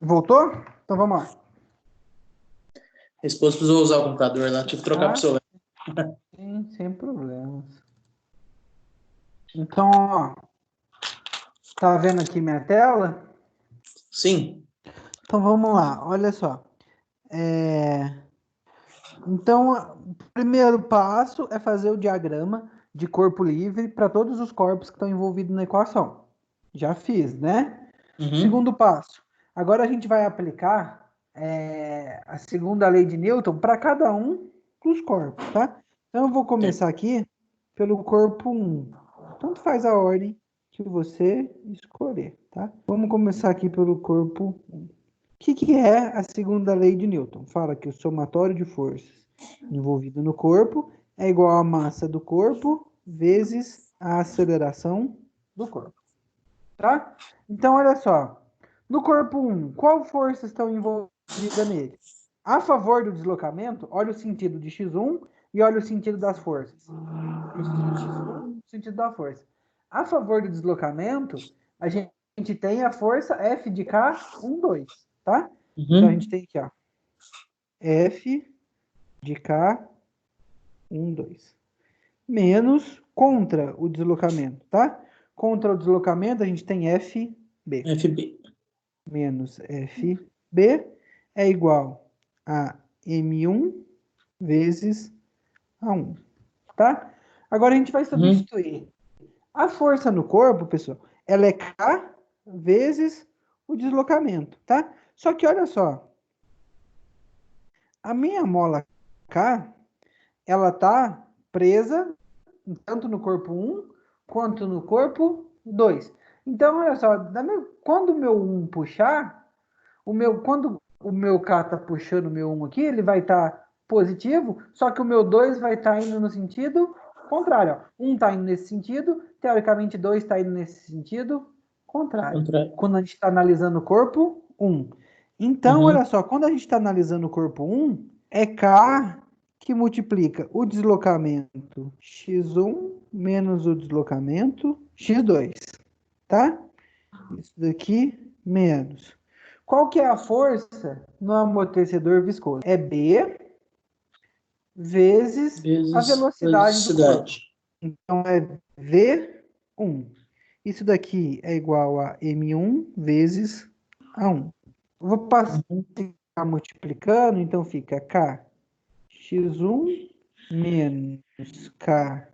Voltou? Então vamos lá. A esposa precisou usar o computador lá, tive que trocar pro celular. Sim, sem problemas. Então, ó, tá vendo aqui minha tela? Sim. Então vamos lá, olha só. Então, o primeiro passo é fazer o diagrama de corpo livre para todos os corpos que estão envolvidos na equação. Já fiz, né? Uhum. Segundo passo. Agora a gente vai aplicar a segunda lei de Newton para cada um dos corpos, tá? Então eu vou começar aqui pelo corpo 1. Tanto faz a ordem que você escolher, tá? Vamos começar aqui pelo corpo 1. O que é a segunda lei de Newton? Fala que o somatório de forças envolvido no corpo é igual à massa do corpo vezes a aceleração do corpo. Tá? Então, olha só. No corpo 1, qual forças estão envolvidas nele? A favor do deslocamento, olha o sentido de x1 e olha o sentido das forças. O sentido de x1 o sentido da força. A favor do deslocamento, a gente tem a força F de K 1, 2, tá? Uhum. Então, a gente tem aqui, ó. F de K 1, 2. Menos contra o deslocamento, tá? Contra o deslocamento, a gente tem FB. FB. Menos FB é igual a M1 vezes A1, tá? Agora a gente vai substituir. A força no corpo, pessoal, ela é K vezes o deslocamento, tá? Só que olha só, a minha mola K, ela tá presa tanto no corpo 1 quanto no corpo 2. Então, olha só, quando o meu 1 puxar, quando o meu K está puxando o meu 1 aqui, ele vai estar positivo, só que o meu 2 vai estar indo no sentido contrário. Ó. 1 está indo nesse sentido, teoricamente 2 está indo nesse sentido contrário. Quando a gente está analisando o corpo 1. Então, olha só, quando a gente está analisando o corpo 1, é K que multiplica o deslocamento x1 menos o deslocamento x2, tá? Isso daqui menos. Qual que é a força no amortecedor viscoso? É B vezes a velocidade do corpo. Então é V1. Isso daqui é igual a M1 vezes A1. Eu vou passar multiplicando, então fica K x1 menos K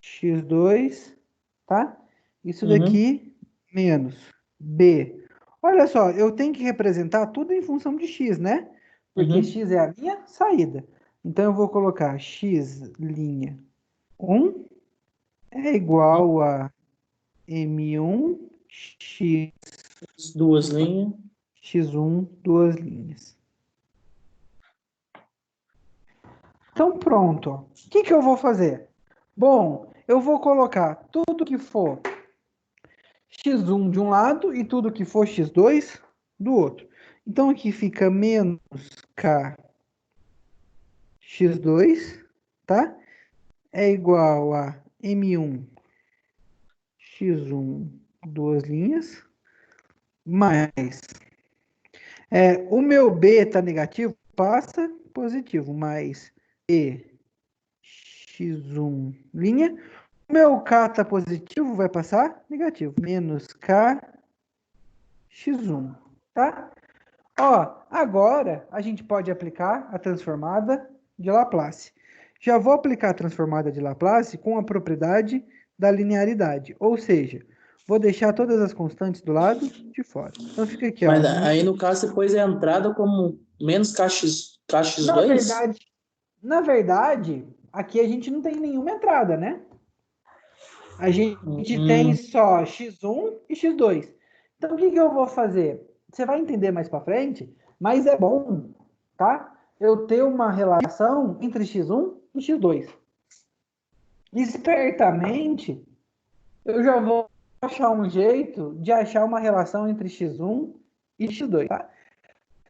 x2, tá? Isso daqui menos B. Olha só, eu tenho que representar tudo em função de x, né? Porque x é a minha saída. Então eu vou colocar x' 1 é igual a M1 x duas linhas. x1, duas linhas. Então pronto. O que eu vou fazer? Bom, eu vou colocar tudo que for x1 de um lado e tudo que for x2 do outro. Então aqui fica menos k x2, tá? É igual a m1 x1, duas linhas, mais o meu b tá negativo, passa positivo, mais e x1 linha. O meu k tá positivo, vai passar negativo, menos k x1, tá? Ó, agora a gente pode aplicar a transformada de Laplace. Já vou aplicar a transformada de Laplace com a propriedade da linearidade, ou seja, vou deixar todas as constantes do lado de fora. Então fica aqui, Mas ó. aí no caso você pôs a entrada como menos KX2? Na verdade, aqui a gente não tem nenhuma entrada, né? A gente tem só x1 e x2. Então, o que eu vou fazer? Você vai entender mais para frente, mas é bom, tá? Eu ter uma relação entre x1 e x2. Espertamente, eu já vou achar um jeito de achar uma relação entre x1 e x2, tá?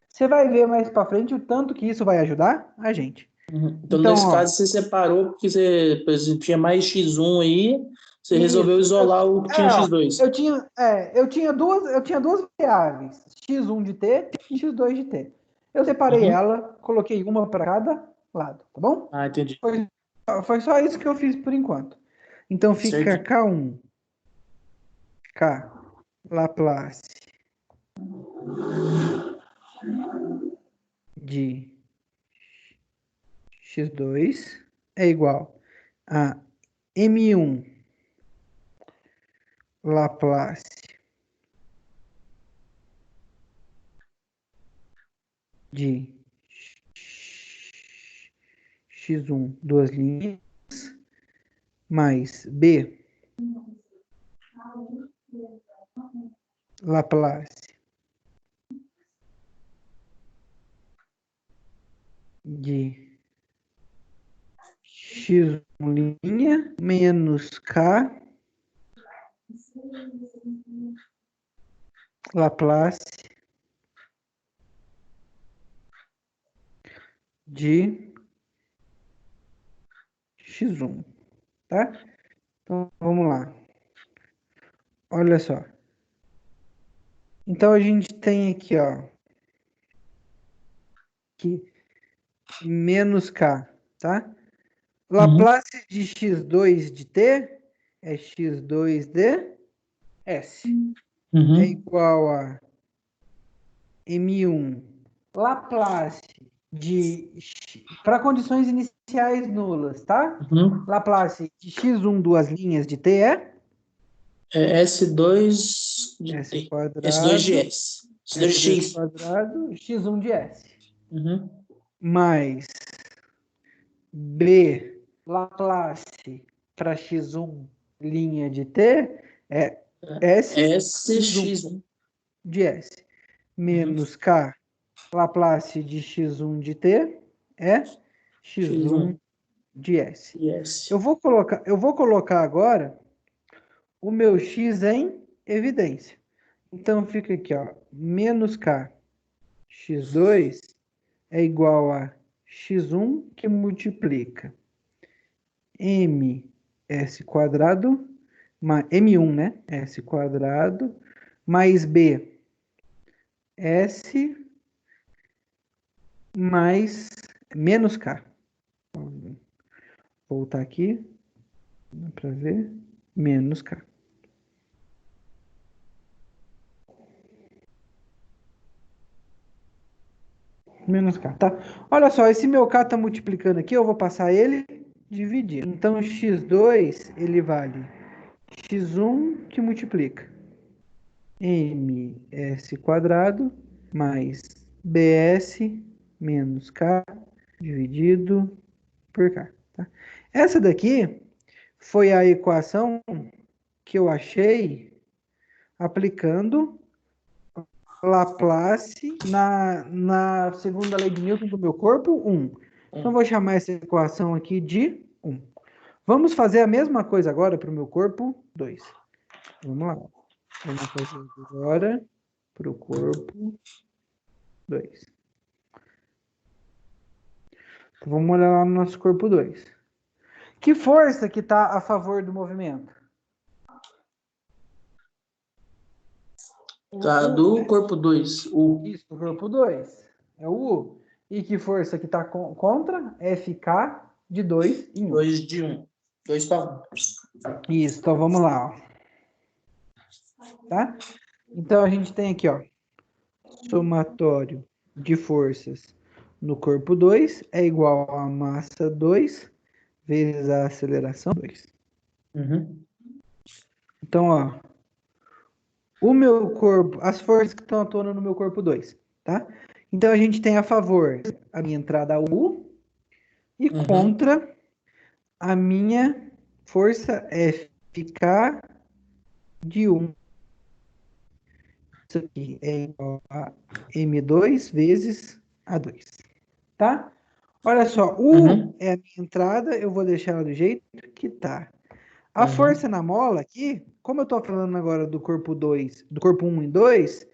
Você vai ver mais para frente o tanto que isso vai ajudar a gente. Então nesse caso, você separou porque você, por exemplo, tinha mais x1 aí, Você resolveu isolar o que tinha ó, x2. eu tinha duas variáveis, x1 de t e x2 de t. Eu separei Uhum. ela, coloquei uma para cada lado, tá bom? Ah, entendi. Foi só isso que eu fiz por enquanto. Então fica Certo. K1, K, Laplace de x2 é igual a M1 Laplace de x1, duas linhas, mais B Laplace de x1 linha menos K Laplace de x1, tá? Então vamos lá. Olha só. Então a gente tem aqui, ó, que menos K, tá? Uhum. Laplace de x2 de t é x2 de s. É Uhum. igual a M1 Laplace de para condições iniciais nulas, tá? Uhum. Laplace de x1 duas linhas de t é É S2 de s T. S2 de quadrado, S. S2 de s2 X. quadrado, x1 de s. Uhum. Mais B Laplace para x1 linha de t é s x1 SX1. de s. Uhum. Menos k Laplace de x1 de t é x1 X1 de s. e S. Eu vou colocar agora o meu x em evidência. Então fica aqui, ó, menos k x2 é igual a x1 que multiplica ms quadrado, m1, né? S quadrado, mais b, s mais menos k. Vou voltar aqui para ver. Menos k. Menos k, tá? Olha só, esse meu k tá multiplicando aqui, eu vou passar ele dividindo. Então, x2, ele vale x1 que multiplica ms quadrado mais bs menos k dividido por k, tá? Essa daqui foi a equação que eu achei aplicando Laplace na segunda lei de Newton do meu corpo, 1. Então, vou chamar essa equação aqui de 1. Vamos fazer a mesma coisa agora para o meu corpo 2. Vamos lá. Vamos fazer agora para o corpo 2. Então, vamos olhar lá no nosso corpo 2. Que força que está a favor do movimento? Tá, O U, do né? corpo 2. U. Isso, do corpo 2. É o U. E que força que está contra? FK de 2 em 1. 2 de 1. 2 para 1. Isso, então vamos lá, ó. Tá? Então a gente tem aqui, ó, somatório de forças no corpo 2 é igual a massa 2 vezes a aceleração 2. Uhum. Então, ó, o meu corpo, as forças que estão atuando no meu corpo 2, tá? Então a gente tem a favor a minha entrada U e Uhum. contra a minha força FK de 1. Isso aqui é igual a M2 vezes A2, tá? Olha só, U Uhum. é a minha entrada, eu vou deixar ela do jeito que tá. A força Uhum. na mola aqui, como eu tô falando agora do corpo 2, do corpo 1 e 2,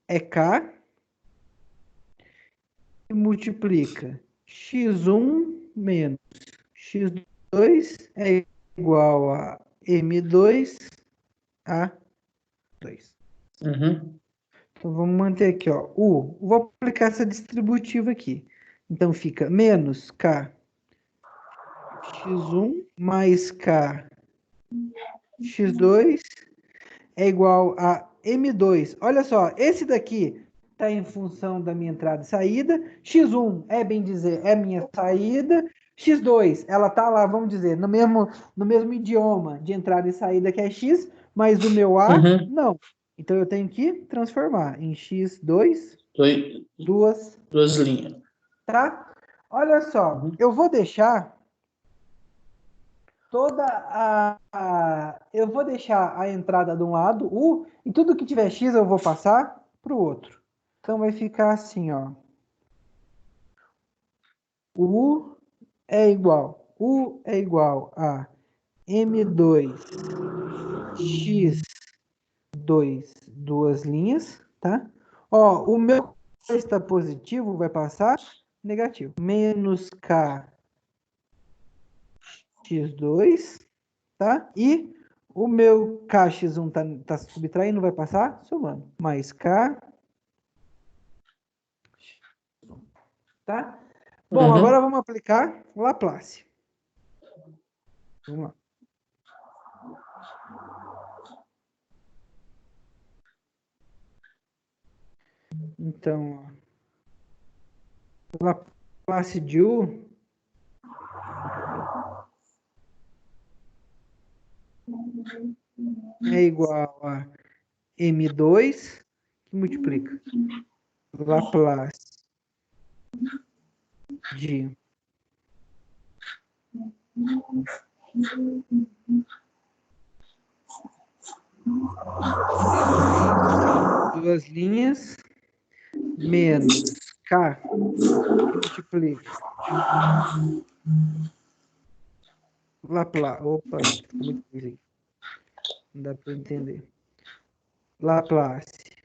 é K e multiplica x1 menos x2 é igual a M2, A2. Uhum. Então, vamos manter aqui, ó. Vou aplicar essa distributiva aqui. Então, fica menos K x1 mais K x2 é igual a M2. Olha só, esse daqui está em função da minha entrada e saída. X1 é bem dizer, é minha saída. X2, ela tá lá, vamos dizer, no mesmo idioma de entrada e saída que é X, mas o meu A, Uhum. não. Então eu tenho que transformar em X2, Duas linhas. tá? Olha só, Uhum. eu vou deixar eu vou deixar a entrada de um lado, U, e tudo que tiver X eu vou passar para o outro. Então vai ficar assim, ó. U é igual a M2 X2, duas linhas, tá? Ó, o meu está positivo, vai passar negativo. Menos K X2, tá? E o meu Kx1 tá subtraindo, vai passar somando. Mais K, tá? Bom, agora Uhum. vamos aplicar Laplace. Vamos lá. Então, ó, Laplace de U é igual a M2 que multiplica Laplace de duas linhas menos K que multiplica Laplace. Opa, ficou muito difícil aqui. Não dá para entender. Laplace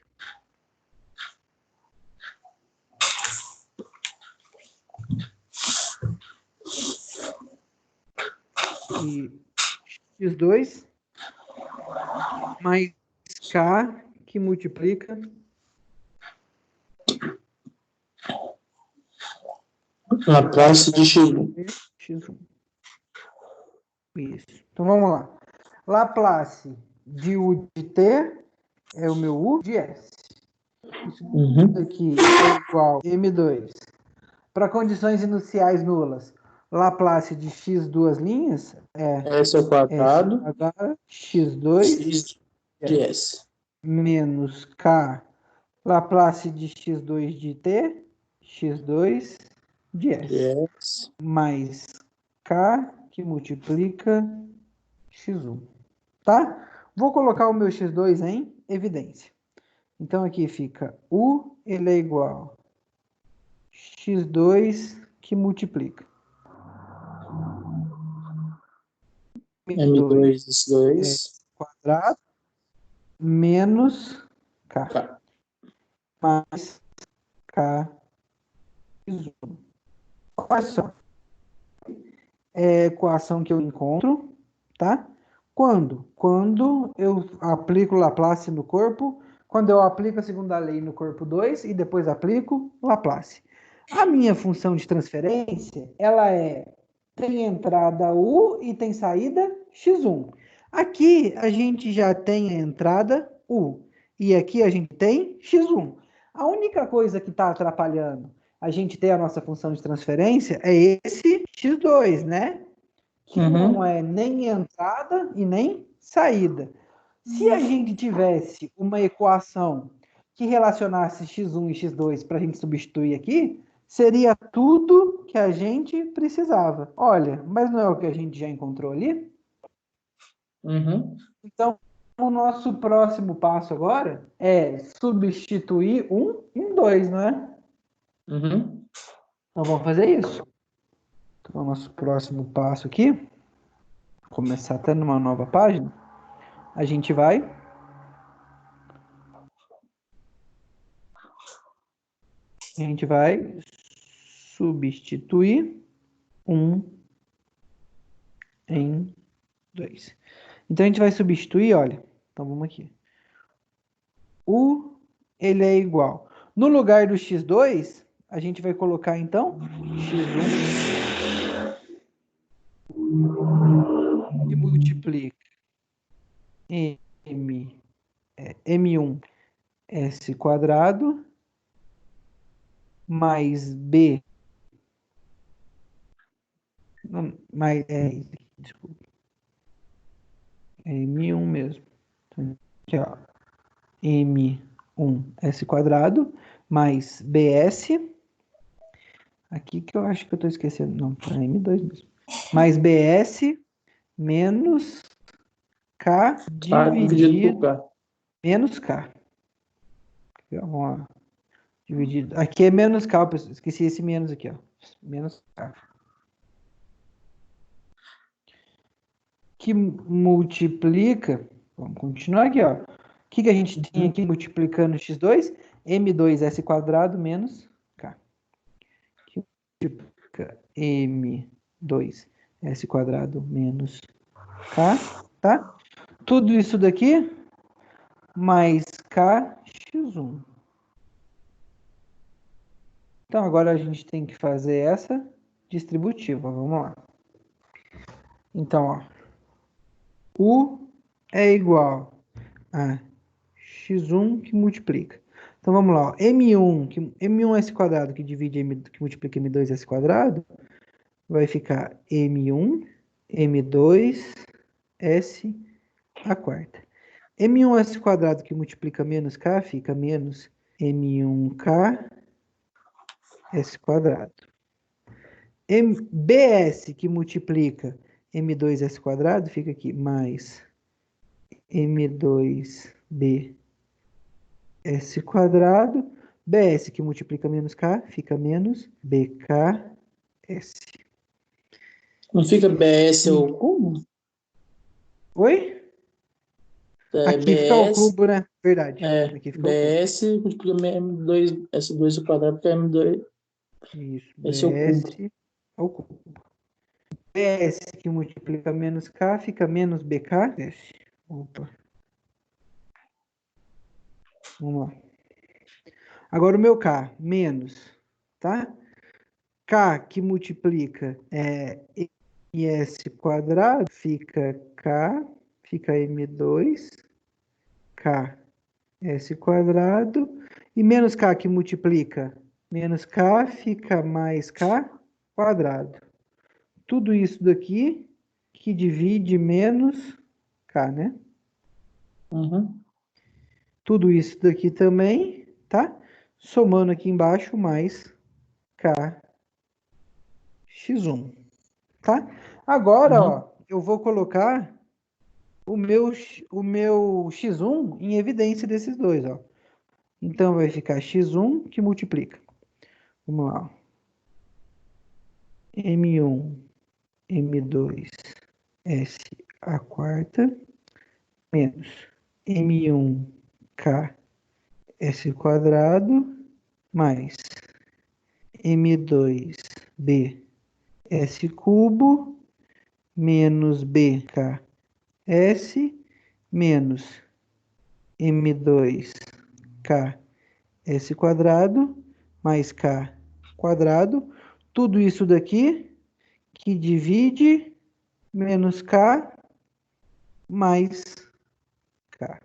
de X2 mais K que multiplica Laplace de X1. X1. Isso. Então vamos lá. Laplace de U de T é o meu U de S. Isso aqui é igual a M2. Para condições iniciais nulas, Laplace de X duas linhas é S ao S quadrado, quadrado X2 X de S. menos K Laplace de X2 de T, X2 de De S, S. mais K que multiplica X1, tá? Vou colocar o meu X2 em evidência. Então aqui fica U, ele é igual a X2 que multiplica M2 M2, S2. quadrado menos K K. mais K X1. Olha só, é a equação que eu encontro, tá? Quando? Quando eu aplico Laplace no corpo, quando eu aplico a segunda lei no corpo 2 e depois aplico Laplace. A minha função de transferência, ela tem entrada U e tem saída X1. Aqui a gente já tem a entrada U e aqui a gente tem X1. A única coisa que está atrapalhando a gente ter a nossa função de transferência é esse X2, né? Que não é nem entrada e nem saída. Se a gente tivesse uma equação que relacionasse x1 e x2 para a gente substituir aqui, seria tudo que a gente precisava. Olha, mas não é o que a gente já encontrou ali? Uhum. Então, o nosso próximo passo agora é substituir 1 em 2, não é? Uhum. Então, vamos fazer isso. Então, o nosso próximo passo aqui, começar até numa nova página, a gente vai substituir 1 em 2. Então a gente vai substituir, olha. Então vamos aqui. Ele é igual. No lugar do x2, a gente vai colocar então x1 que multiplica m1 s quadrado mais b mais desculpa, m1 mesmo. Então, aqui, ó, m1 s quadrado mais bs. Aqui que eu acho que eu tô esquecendo. Não, é m2 mesmo. Mais bs menos k dividido por dividido K. menos k. Vamos lá. Dividido. Aqui é menos k, pessoal. Esqueci esse menos aqui, ó. Menos k. Que multiplica. Vamos continuar aqui, ó. O que a gente tem aqui multiplicando x2? m2s quadrado menos k. Que multiplica m2s quadrado menos k, tá? Tudo isso daqui mais kx1. Então, agora a gente tem que fazer essa distributiva. Vamos lá. Então, ó. U é igual a x1 que multiplica. Então, vamos lá. Ó. M1s quadrado que divide que multiplica m2s quadrado vai ficar m1, m2s a quarta. M1s quadrado que multiplica menos k fica menos m1k s quadrado. BS que multiplica m2s quadrado fica aqui mais m2b s quadrado. BS que multiplica menos k fica menos bks. Não fica BS ao cubo? Oi? É, Aqui fica o BS, cubo, né? Verdade. é, Aqui fica o cubo. BS multiplica M2, S2 ao quadrado, porque é M2, Isso, esse é o cubo. BS ao cubo. BS que multiplica menos k fica menos bks. Opa. Vamos lá. Agora o meu k, menos, tá? K que multiplica ms quadrado, fica k, fica m2, k, s quadrado, e menos k que multiplica menos k, fica mais k quadrado. Tudo isso daqui que divide menos k, né? Uhum. Tudo isso daqui também, tá? Somando aqui embaixo mais k x1, tá? Agora, Uhum. ó, eu vou colocar o meu x1 em evidência desses dois, ó. Então, vai ficar x1 que multiplica. Vamos lá. M1, M2, S a quarta, menos M1K, S quadrado, mais M2B, S cubo, menos BKS, menos M2K, S quadrado, mais K quadrado. Tudo isso daqui que divide menos K mais K.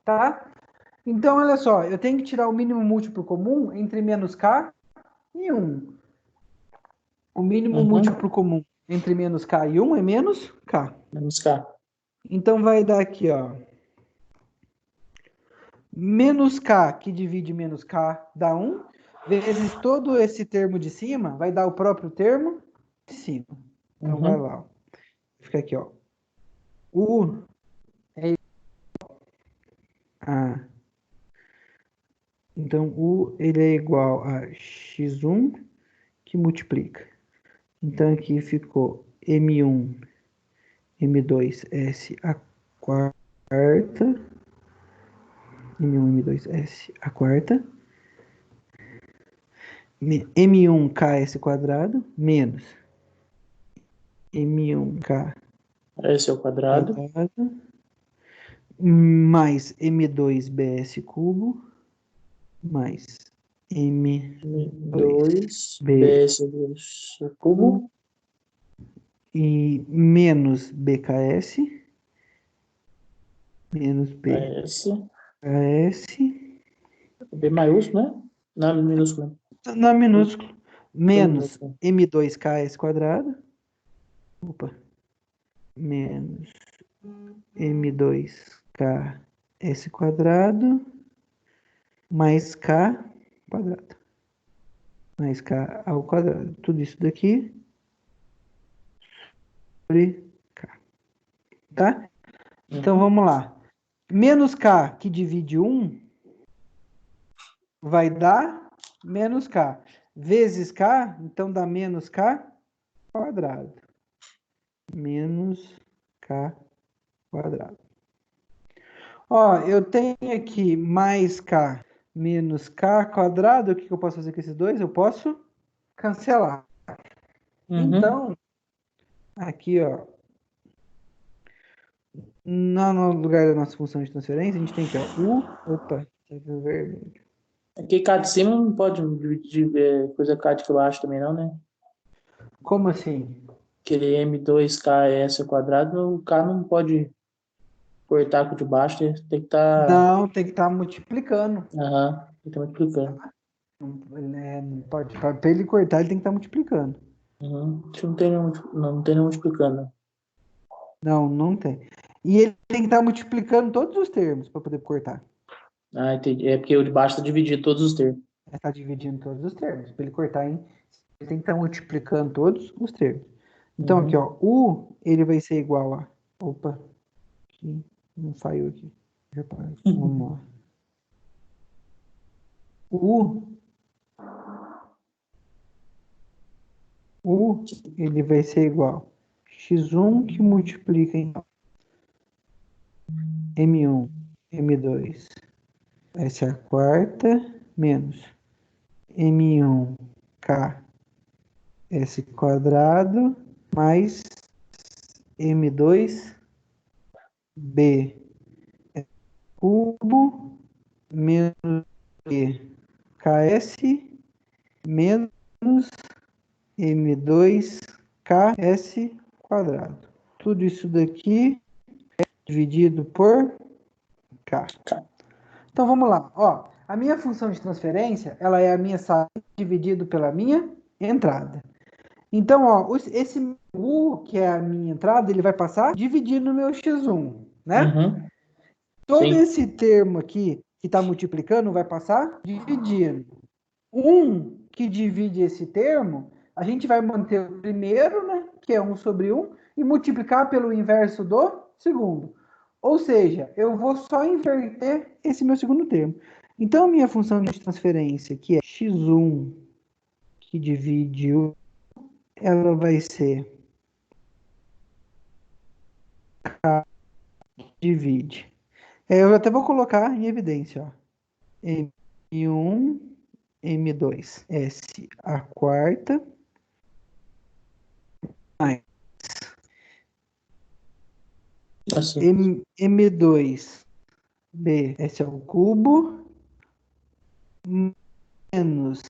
Tá? Então, olha só, eu tenho que tirar o mínimo múltiplo comum entre menos K e 1. O mínimo Uhum. múltiplo comum entre menos K e 1 é menos K. Menos K. Então, vai dar aqui, ó. Menos K, que divide menos K, dá 1. Vezes todo esse termo de cima, vai dar o próprio termo de cima. Então, vai Uhum. lá. Ó. Fica aqui, ó. U é a... Então, U ele é igual a x1 que multiplica. Então, aqui ficou M1, M2, S a quarta. M1, M2, S a quarta. M1, KS quadrado, menos M1, K S ao quadrado. Mais M2BS cubo mais M2 M2B BS cubo. e menos BKS. Menos S. BKS. B maiúsculo, né? Não, minúsculo. Não, minúsculo. Tudo Menos minúsculo. M2KS quadrado. Opa. Menos M2KS quadrado. Mais K quadrado. Mais K ao quadrado. Tudo isso daqui. Sobre K. Tá? Então vamos lá. Menos K que divide 1 vai dar menos K. Vezes K, então dá menos K quadrado. Menos K quadrado. Ó, eu tenho aqui mais K menos K quadrado. O que eu posso fazer com esses dois? Eu posso cancelar. Então, aqui, ó, no lugar da nossa função de transferência, a gente tem que, ó, opa, tá vermelho. Aqui cá de cima não pode dividir coisa cá de baixo também não, né? Como assim? Aquele M2KS ao quadrado, o K não pode cortar com o de baixo, tem que estar. Não, tem que estar multiplicando. Aham, tem que estar multiplicando. Não pode, para ele cortar, ele tem que estar multiplicando. Uhum. Acho que não tem nenhum, não tem nenhum multiplicando. Não, não tem. E ele tem que estar multiplicando todos os termos para poder cortar. Ah, entendi. É porque o de baixo está dividido todos os termos. Está dividindo todos os termos. Para ele cortar, ele tem que estar multiplicando todos os termos. Então, aqui, ó, U, ele vai ser igual a... Opa, aqui, não saiu aqui. Vamos lá. U, ele vai ser igual a x1 que multiplica em M1, M2, essa é a quarta, menos M1K, S quadrado, mais M2B cubo, menos KS, menos M2KS quadrado. Tudo isso daqui dividido por K. Então vamos lá. Ó, a minha função de transferência, ela é a minha saída dividido pela minha entrada. Então, ó, esse U, que é a minha entrada, ele vai passar dividindo no meu x1, né? Uhum. Todo Sim. esse termo aqui que está multiplicando vai passar dividindo. Um que divide esse termo, a gente vai manter o primeiro, né, que é 1 sobre 1, e multiplicar pelo inverso do segundo. Ou seja, eu vou só inverter esse meu segundo termo. Então, a minha função de transferência, que é x1 que divide 1, ela vai ser k divide. Eu até vou colocar em evidência, ó. M1, M2, S a quarta, mais Assim. M2B, S ao cubo, menos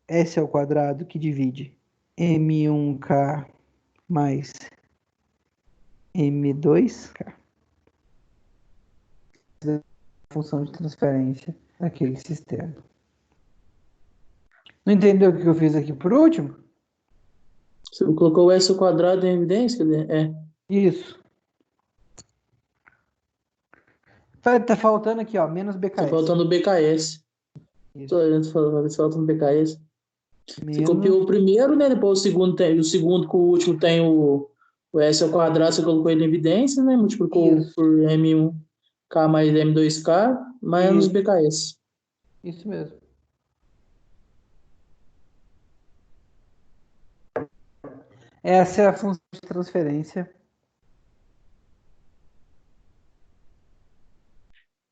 S ao quadrado, que divide M1K mais M2K. Função de transferência daquele sistema. Não entendeu o que eu fiz aqui por último? Você colocou o S ao quadrado em evidência? É. Isso. Tá faltando aqui, ó, menos Tá BKS. faltando o BKS. Tô Isso. olhando, faltando o BKS. Você Menos. copiou o primeiro, né? Depois o segundo com o último tem o S ao quadrado, você colocou ele em evidência, né? Multiplicou Isso. por M1K mais M2K menos Isso. BKS. Isso mesmo. Essa é a função de transferência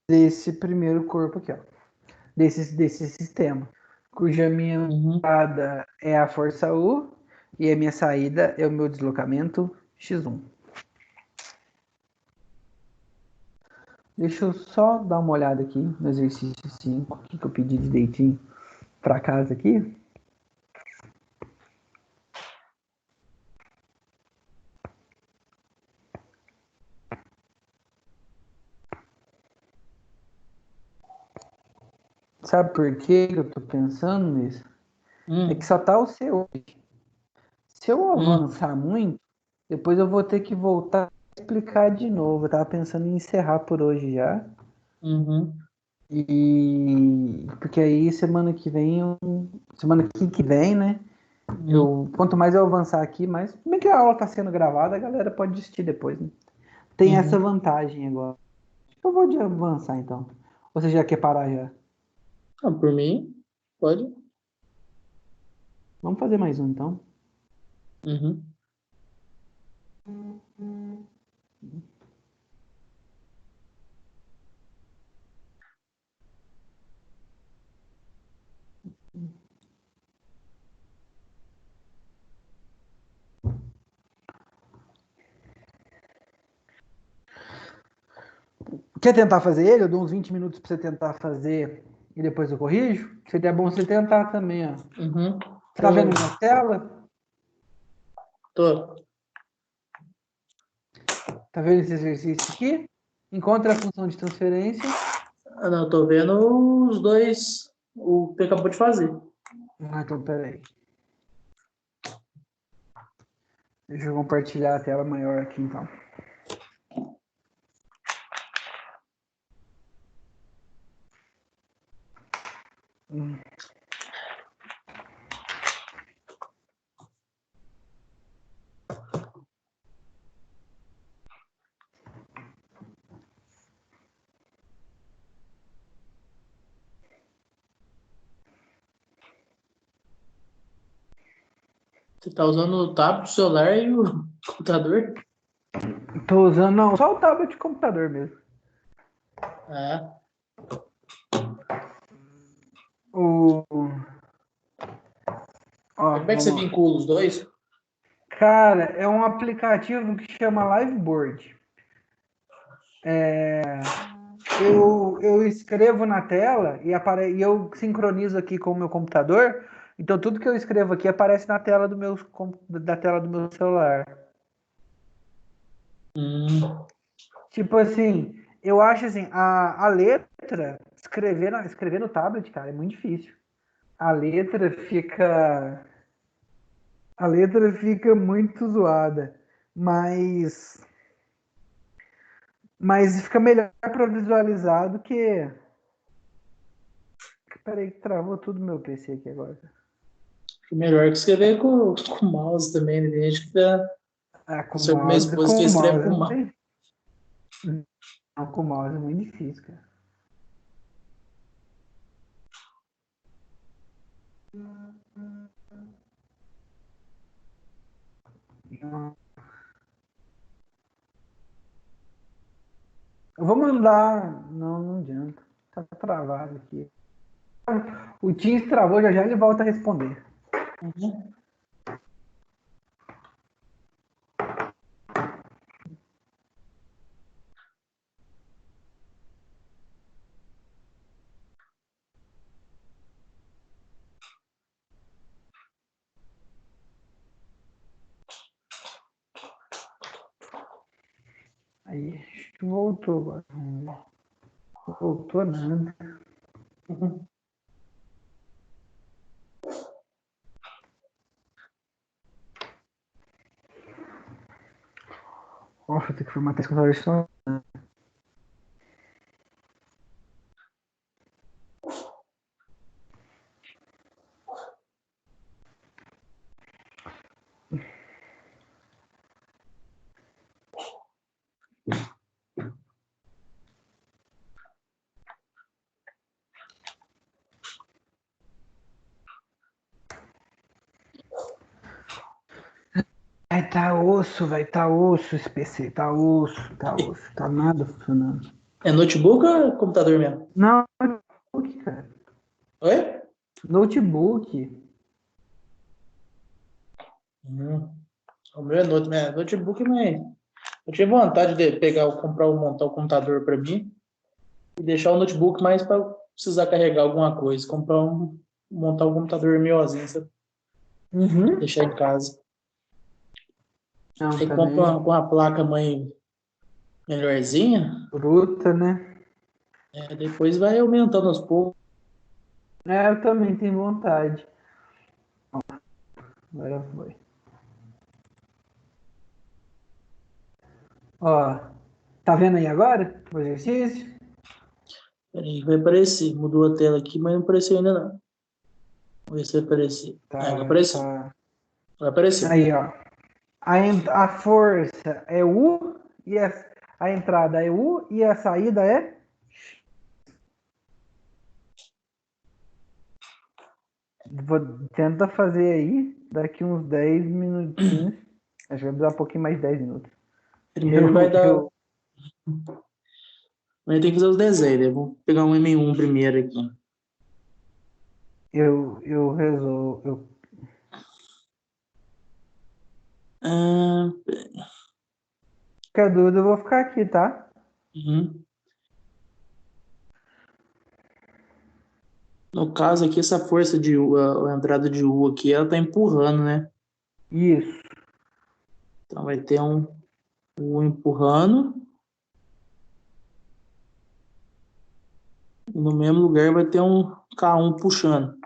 desse primeiro corpo aqui, ó. Desse sistema, cuja minha Uhum. entrada é a força U e a minha saída é o meu deslocamento x1. Deixa eu só dar uma olhada aqui no exercício 5, o que eu pedi direitinho para casa aqui. Sabe por que eu tô pensando nisso? É que só tá o seu. Se eu avançar muito, depois eu vou ter que voltar a explicar de novo. Eu tava pensando em encerrar por hoje já. Uhum. E porque aí semana que vem, né? Quanto mais eu avançar aqui, mais. Como é que a aula tá sendo gravada, a galera pode assistir depois, né? Tem essa vantagem agora. Eu vou de avançar então. Ou você já quer parar já? Ah, por mim, pode. Vamos fazer mais um então. Uhum. Quer tentar fazer ele? Eu dou uns 20 minutos pra você tentar fazer e depois eu corrijo? Seria bom você tentar também, ó. Uhum. Você tá vendo minha tela? Tô. Tá vendo esse exercício aqui? Encontre a função de transferência. Ah, não, tô vendo os dois, o que acabou de fazer. Ah, então peraí. Deixa eu compartilhar a tela maior aqui então. Você tá usando o tablet, o celular e o computador? Tô usando, não, só o tablet de computador mesmo. É. O, ó, Como é que você vamos lá. vincula os dois? Cara, é um aplicativo que chama Liveboard. Eu escrevo na tela e eu sincronizo aqui com o meu computador. Então tudo que eu escrevo aqui aparece na tela da tela do meu celular. Hum. Tipo assim, eu acho assim, a letra, escrever no tablet, cara, é muito difícil. A letra fica. A letra fica muito zoada. Mas. Mas fica melhor para visualizar do que. Peraí, que travou tudo no meu PC aqui agora. Melhor que escrever com mouse também, né? Tem gente que dá. Ah, com Sobre minha mouse, esposa que com escreve mouse, com não mouse. tem. Não, com mouse é muito difícil, cara. Não. Eu vou mandar. Não, não adianta. Tá travado aqui. O Teams travou, já já ele volta a responder. Uhum. Aí, acho que voltou agora. Voltou nada. Uhum. Nossa, eu tenho que formatar esse computador só. Vai tá osso esse PC, tá osso, tá nada funcionando. É notebook ou é computador mesmo? Não, notebook, cara. Oi? Notebook. Uhum. O meu é notebook, mas eu tinha vontade de pegar, comprar ou montar o computador para mim. e deixar o notebook mais para precisar carregar alguma coisa. Montar um computador meuzinho, sabe? Uhum. Deixar em casa. Não, Aí compra também. com a placa-mãe melhorzinha, Bruta, né? depois vai aumentando aos poucos. É, eu também tenho vontade. Agora foi. Ó, tá vendo aí agora o exercício? Peraí, vai aparecer. Mudou a tela aqui, mas não apareceu ainda não. Vamos ver se vai aparecer. Agora Tá, apareceu. tá. Agora apareceu. Aí, ó. A força é U e a entrada é U e a saída é. Tenta fazer aí daqui uns 10 minutinhos. Acho que vai precisar um pouquinho mais de 10 minutos. Primeiro vai Eu, dar. eu, Mas tem que fazer os desenhos, né? Vou pegar um M1 primeiro aqui. eu resolvo. Ah, Qualquer dúvida, eu vou ficar aqui, tá? uhum. No caso aqui, essa força de U, a entrada de U aqui, ela tá empurrando, né? Isso. Então vai ter um U empurrando. E no mesmo lugar vai ter um K1 puxando.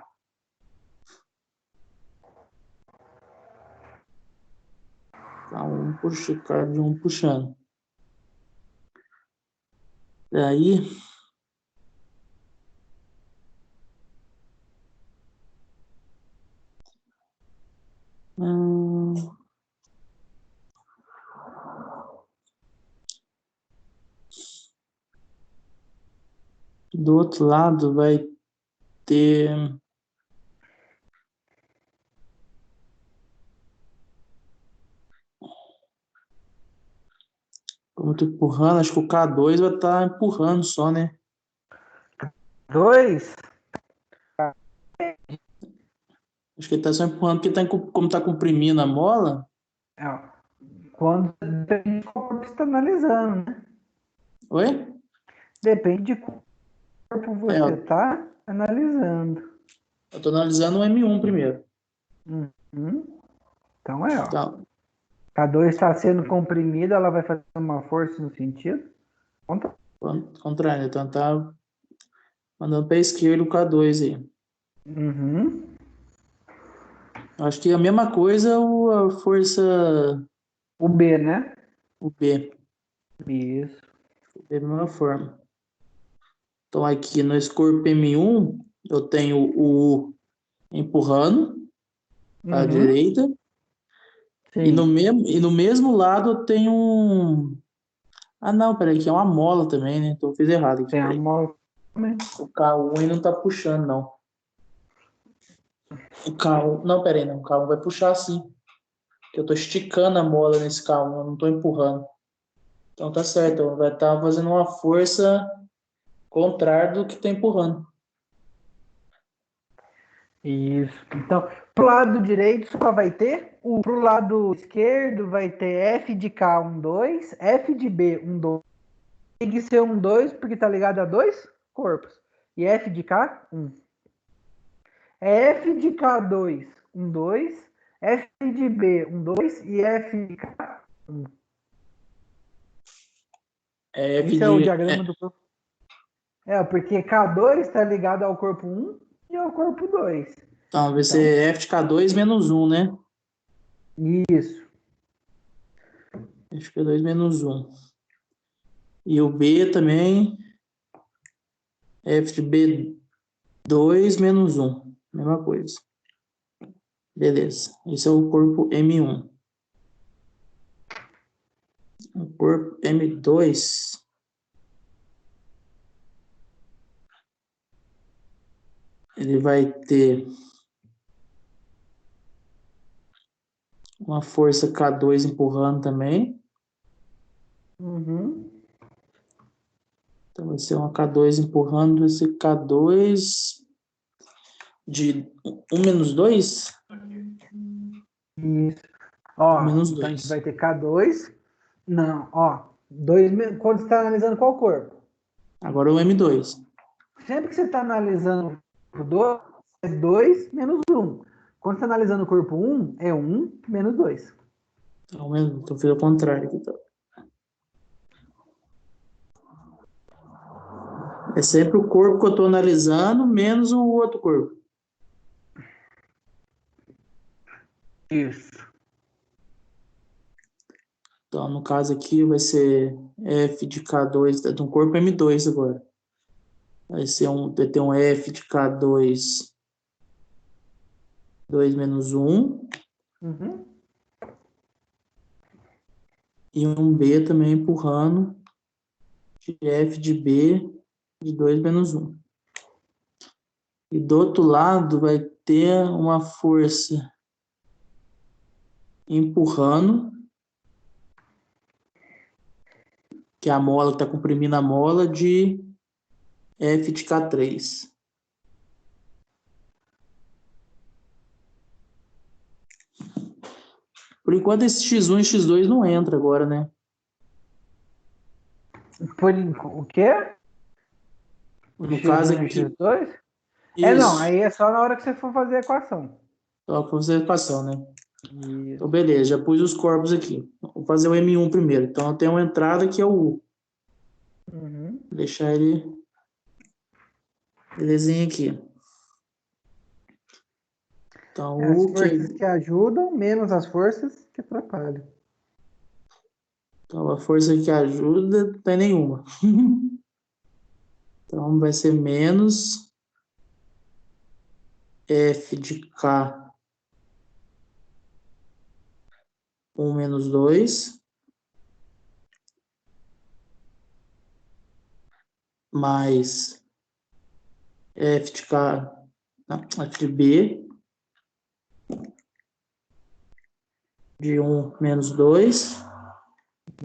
K1 puxa, K1 puxando. Daí, hum, do outro lado vai ter. Como eu tô empurrando, acho que o K2 vai estar empurrando só, né? Dois. Acho que ele tá só empurrando porque como tá comprimindo a mola. É, ó, quando depende de qual corpo você está analisando, né? Oi? Depende de qual corpo É, você está analisando. eu tô analisando o M1 primeiro. Uhum. Então é, ó. Tá, K2 está sendo comprimido, ela vai fazer uma força no sentido. Conta. contrário, então tá mandando para a esquerda o K2 aí. Uhum. Acho que é a mesma coisa a força O B, né? o B, Isso. da mesma forma. Então aqui no corpo M1 eu tenho o U empurrando para a Uhum. direita Sim. e no mesmo lado eu tenho um. Ah não, peraí, que é uma mola também, né? Então eu fiz errado aqui, Tem a peraí. mola também. O K1 aí não tá puxando, não. O K1, não, peraí, não. O K1 vai puxar sim. Porque eu tô esticando a mola nesse K1, eu não tô empurrando. Então tá certo, vai estar fazendo uma força contrária do que tá empurrando. Isso. Então, pro lado direito só vai ter pro lado esquerdo vai ter F de K um 2, F de B um 2. Tem que ser um 2 porque tá ligado a dois corpos. E F de K, 1. É F de K2, um 2. F de B, um 2. E F de K, 1. É F Isso é o de. diagrama do corpo. É, porque K2 está ligado ao corpo 1 e ao corpo 2. Então vai Então, ser F de K2 menos 1, né? isso. F de K2 menos 1. E o B também, F de B2 menos 1. Mesma coisa. Beleza. Esse é o corpo M1. O corpo M2. Ele vai ter uma força K2 empurrando também. Uhum. Então vai ser uma K2 empurrando esse K2 de 1 menos 2? Isso. Ó, Menos então a gente vai 2. ter K2. Não, ó. Dois, quando você está analisando qual corpo? Agora o M2. Sempre que você está analisando o 2, é 2 menos 1. Quando você está analisando o corpo 1, é 1 menos 2. Então fiz ao contrário aqui. Então. É sempre o corpo que eu estou analisando, menos o outro corpo. Isso. Então, no caso aqui, vai ser F de K2, do corpo M2 agora. Vai ter um F de K2, 2 menos 1. Uhum. E um B também empurrando de F de B de 2 menos 1. E do outro lado vai ter uma força empurrando, que é a mola que está comprimindo a mola de F de K3. Por enquanto, esse X1 e X2 não entra agora, né? O quê? O No caso X1 e o aqui, X2? Não, isso. aí é só na hora que você for fazer a equação. Só para fazer a equação, né? Então, Isso. beleza, já pus os corpos aqui. Vou fazer o M1 primeiro. Então, eu tenho uma entrada que é o U. Uhum. Vou deixar ele belezinha aqui. Então, As U que... forças que ajudam, menos as forças que atrapalham. Então, a força que ajuda não tem nenhuma. Então, vai ser menos F de K 1 menos 2 mais F de K, não, F de B de 1 menos 2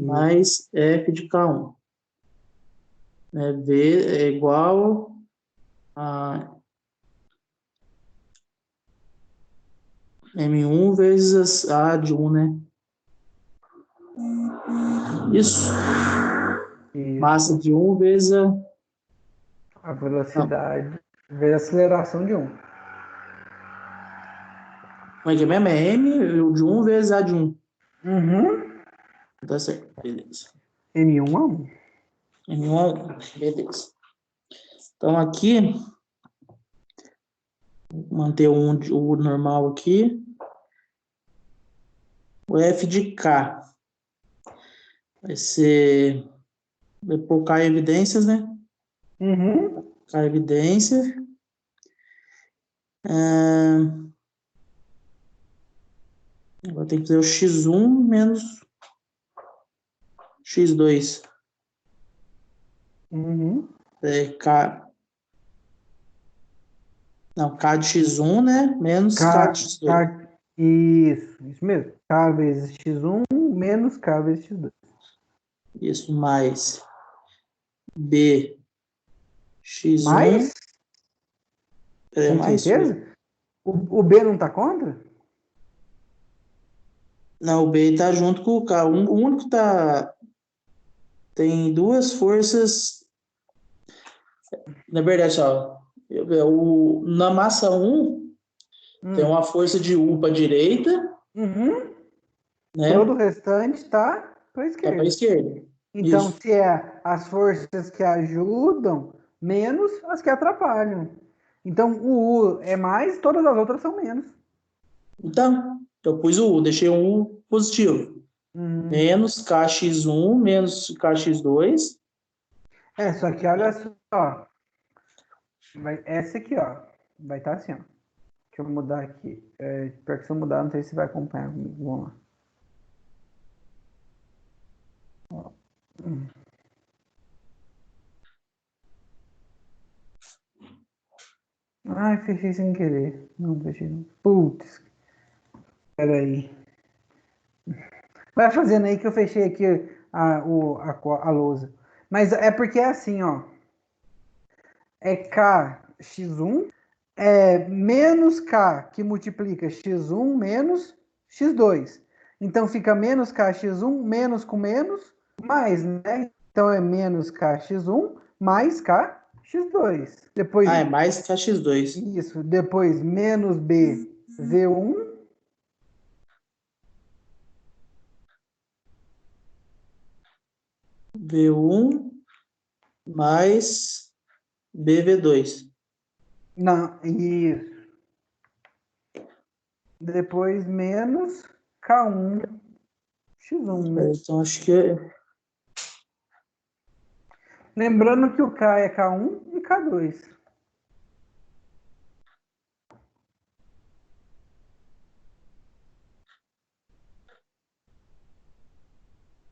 mais F de K1. V é igual a M1 vezes A de 1, né? Isso. Massa de 1 vezes A velocidade vezes a aceleração de 1. Como é que é mesmo? É M de 1 vezes A de 1. Uhum. Tá certo, beleza. M1 a 1. M1 a 1, beleza. Então aqui, vou manter o normal aqui. O F de K vai ser... Vai pôr K evidências, né? Uhum. K evidência. Agora tem que fazer o X1 menos X2. Uhum. K... Não, K de X1, né? Menos K de X2. Isso mesmo. K vezes X1 menos K vezes X2. Isso, mais B X1. Mais? É Com mais isso mesmo. certeza? O B não tá contra? Não, o B está junto com o K. O único que tá... Tem duas forças. Na verdade, só. Na massa 1, tem uma força de U para a direita, Uhum. Todo o né? restante tá para a Tá para a esquerda. esquerda. Então, Isso. se é as forças que ajudam, menos as que atrapalham. Então, o U é mais, todas as outras são menos. Então, eu pus o U, deixei um U positivo. Menos KX1, menos KX2. Só que olha só. Essa aqui, ó. Vai estar assim, ó. Deixa eu mudar aqui. Pior que se eu mudar, não sei se vai acompanhar comigo. Vamos lá. Ai, fechei sem querer. Não, fechei não. Putz. Peraí. Vai fazendo aí que eu fechei aqui a lousa. Mas é porque é assim, ó. É KX1 é menos K que multiplica X1 menos X2. Então fica menos KX1 menos com menos mais, né? Então é menos KX1 mais KX2. Depois, Ah, é mais KX2. isso, depois menos B, V1. V1 mais BV2. Não, isso. Depois menos K1, X1, né? Então, acho que é... Lembrando que o K é K1 e K2.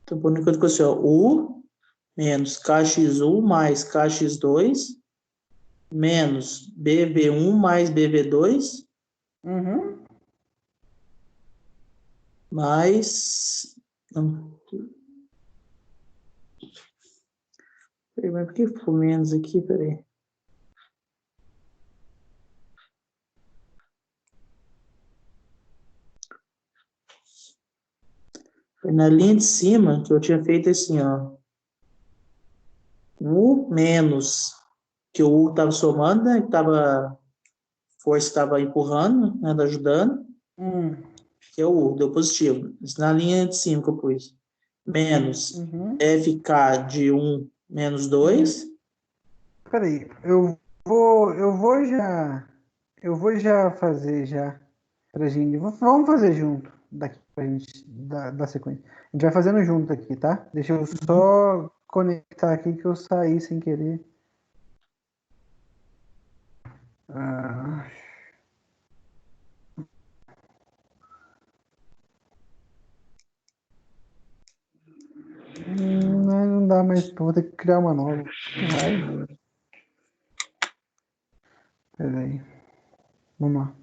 Então, por enquanto, ficou assim, ó, U menos KX1 mais KX2 menos BV1 mais BV2 Uhum. mais... Não. Peraí, mas por que ficou menos aqui? Peraí. Foi na linha de cima que eu tinha feito assim, ó. U menos, que o U estava somando, né? Que tava, força estava empurrando, né? Ajudando, Hum. que é o U, deu positivo. Isso na linha de cima que eu pus. Menos Uhum. FK de 1 menos 2. Peraí, eu vou já fazer já pra gente. Vamos fazer junto daqui pra gente da sequência. A gente vai fazendo junto aqui, tá? Deixa eu só conectar aqui que eu saí sem querer. Ah, não dá mais, vou ter que criar uma nova. Que raiva. Peraí, vamos lá.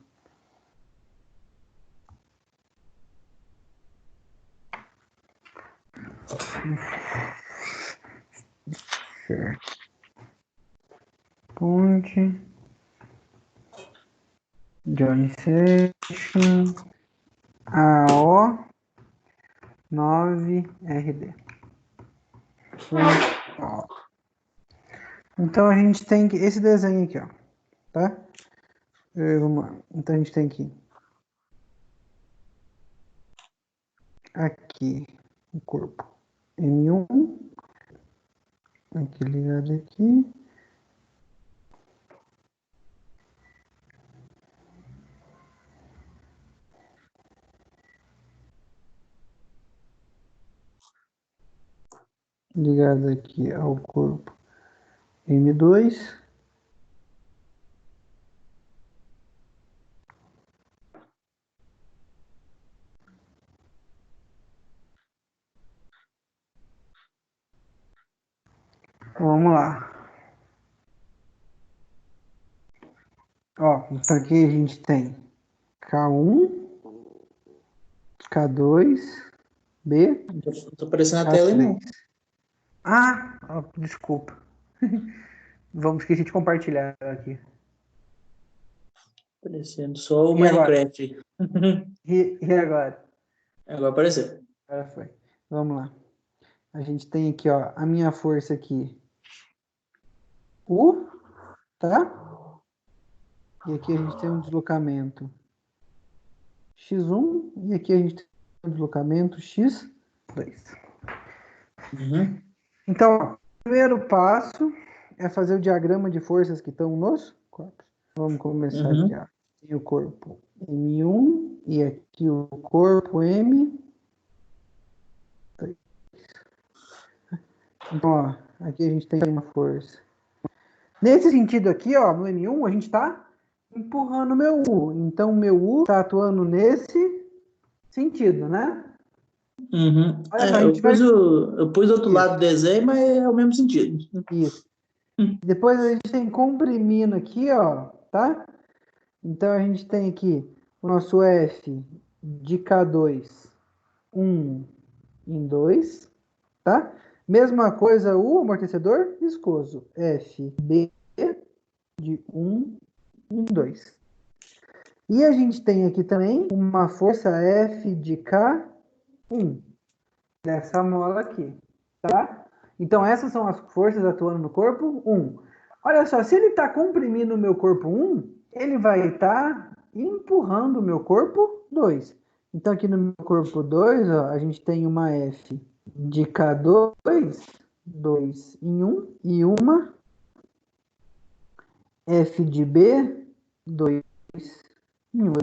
Certo. Ponte. Johnny Session. AO 9RD. Ó. Então a gente tem que. Esse desenho aqui, ó. Tá? Vamos lá. Então a gente tem que. Aqui. O corpo. M1. Aqui ligado aqui. Ligado aqui ao corpo M2. Vamos lá. Ó, então aqui a gente tem K1, K2, B, Tô aparecendo na tela aí, K3. não. Ah, ó, desculpa. Vamos esquecer de compartilhar aqui. Aparecendo só o E agora? Minecraft. E agora? Agora apareceu. Agora foi. Vamos lá. A gente tem aqui, ó, a minha força aqui, U, tá? E aqui a gente tem um deslocamento X1 e aqui a gente tem um deslocamento X2. Uhum. Então, ó, o primeiro passo é fazer o diagrama de forças que estão nos corpos. Vamos começar aqui, Uhum. ó. Tem o corpo M1 e aqui o corpo M2. Então, ó, aqui a gente tem uma força. Nesse sentido aqui, ó, no M1, a gente está empurrando o meu U. Então, o meu U está atuando nesse sentido, né? Uhum. Olha só, a É, gente vai. eu pus do outro Isso, lado do desenho, mas é o mesmo sentido. isso. Depois a gente tem comprimindo aqui, ó, tá? Então, a gente tem aqui o nosso F de K2, 1 em 2, tá? Mesma coisa o amortecedor viscoso, FB de 1 em 2. E a gente tem aqui também uma força F de K1, dessa mola aqui, tá? Então, essas são as forças atuando no corpo 1. Olha só, se ele está comprimindo o meu corpo 1, ele vai estar empurrando o meu corpo 2. Então, aqui no meu corpo 2, ó, a gente tem uma F de K2, 2 em 1, e uma F de B, 2 em 1.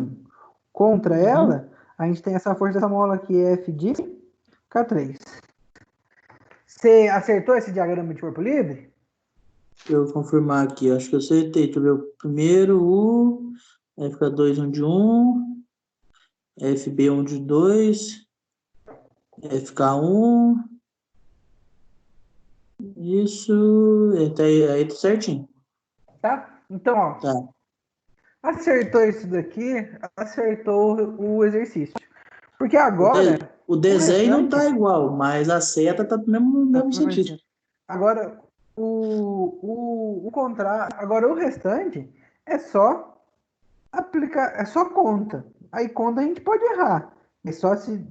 Contra ela, a gente tem essa força dessa mola aqui, F de K3. Você acertou esse diagrama de corpo livre? Deixa eu confirmar aqui. Acho que eu acertei. Deixa eu ver o primeiro, U, FK2, 1 de 1, FB, 1 de 2, FK1. Isso. Aí tá certinho. Tá? Então, ó, Tá. acertou isso daqui, acertou o exercício. Porque O, agora, de- o o desenho não restante, tá igual, mas a seta tá no tá mesmo tudo sentido. bonitinho. Agora, agora o restante é só aplicar, é só conta. Aí conta a gente pode errar.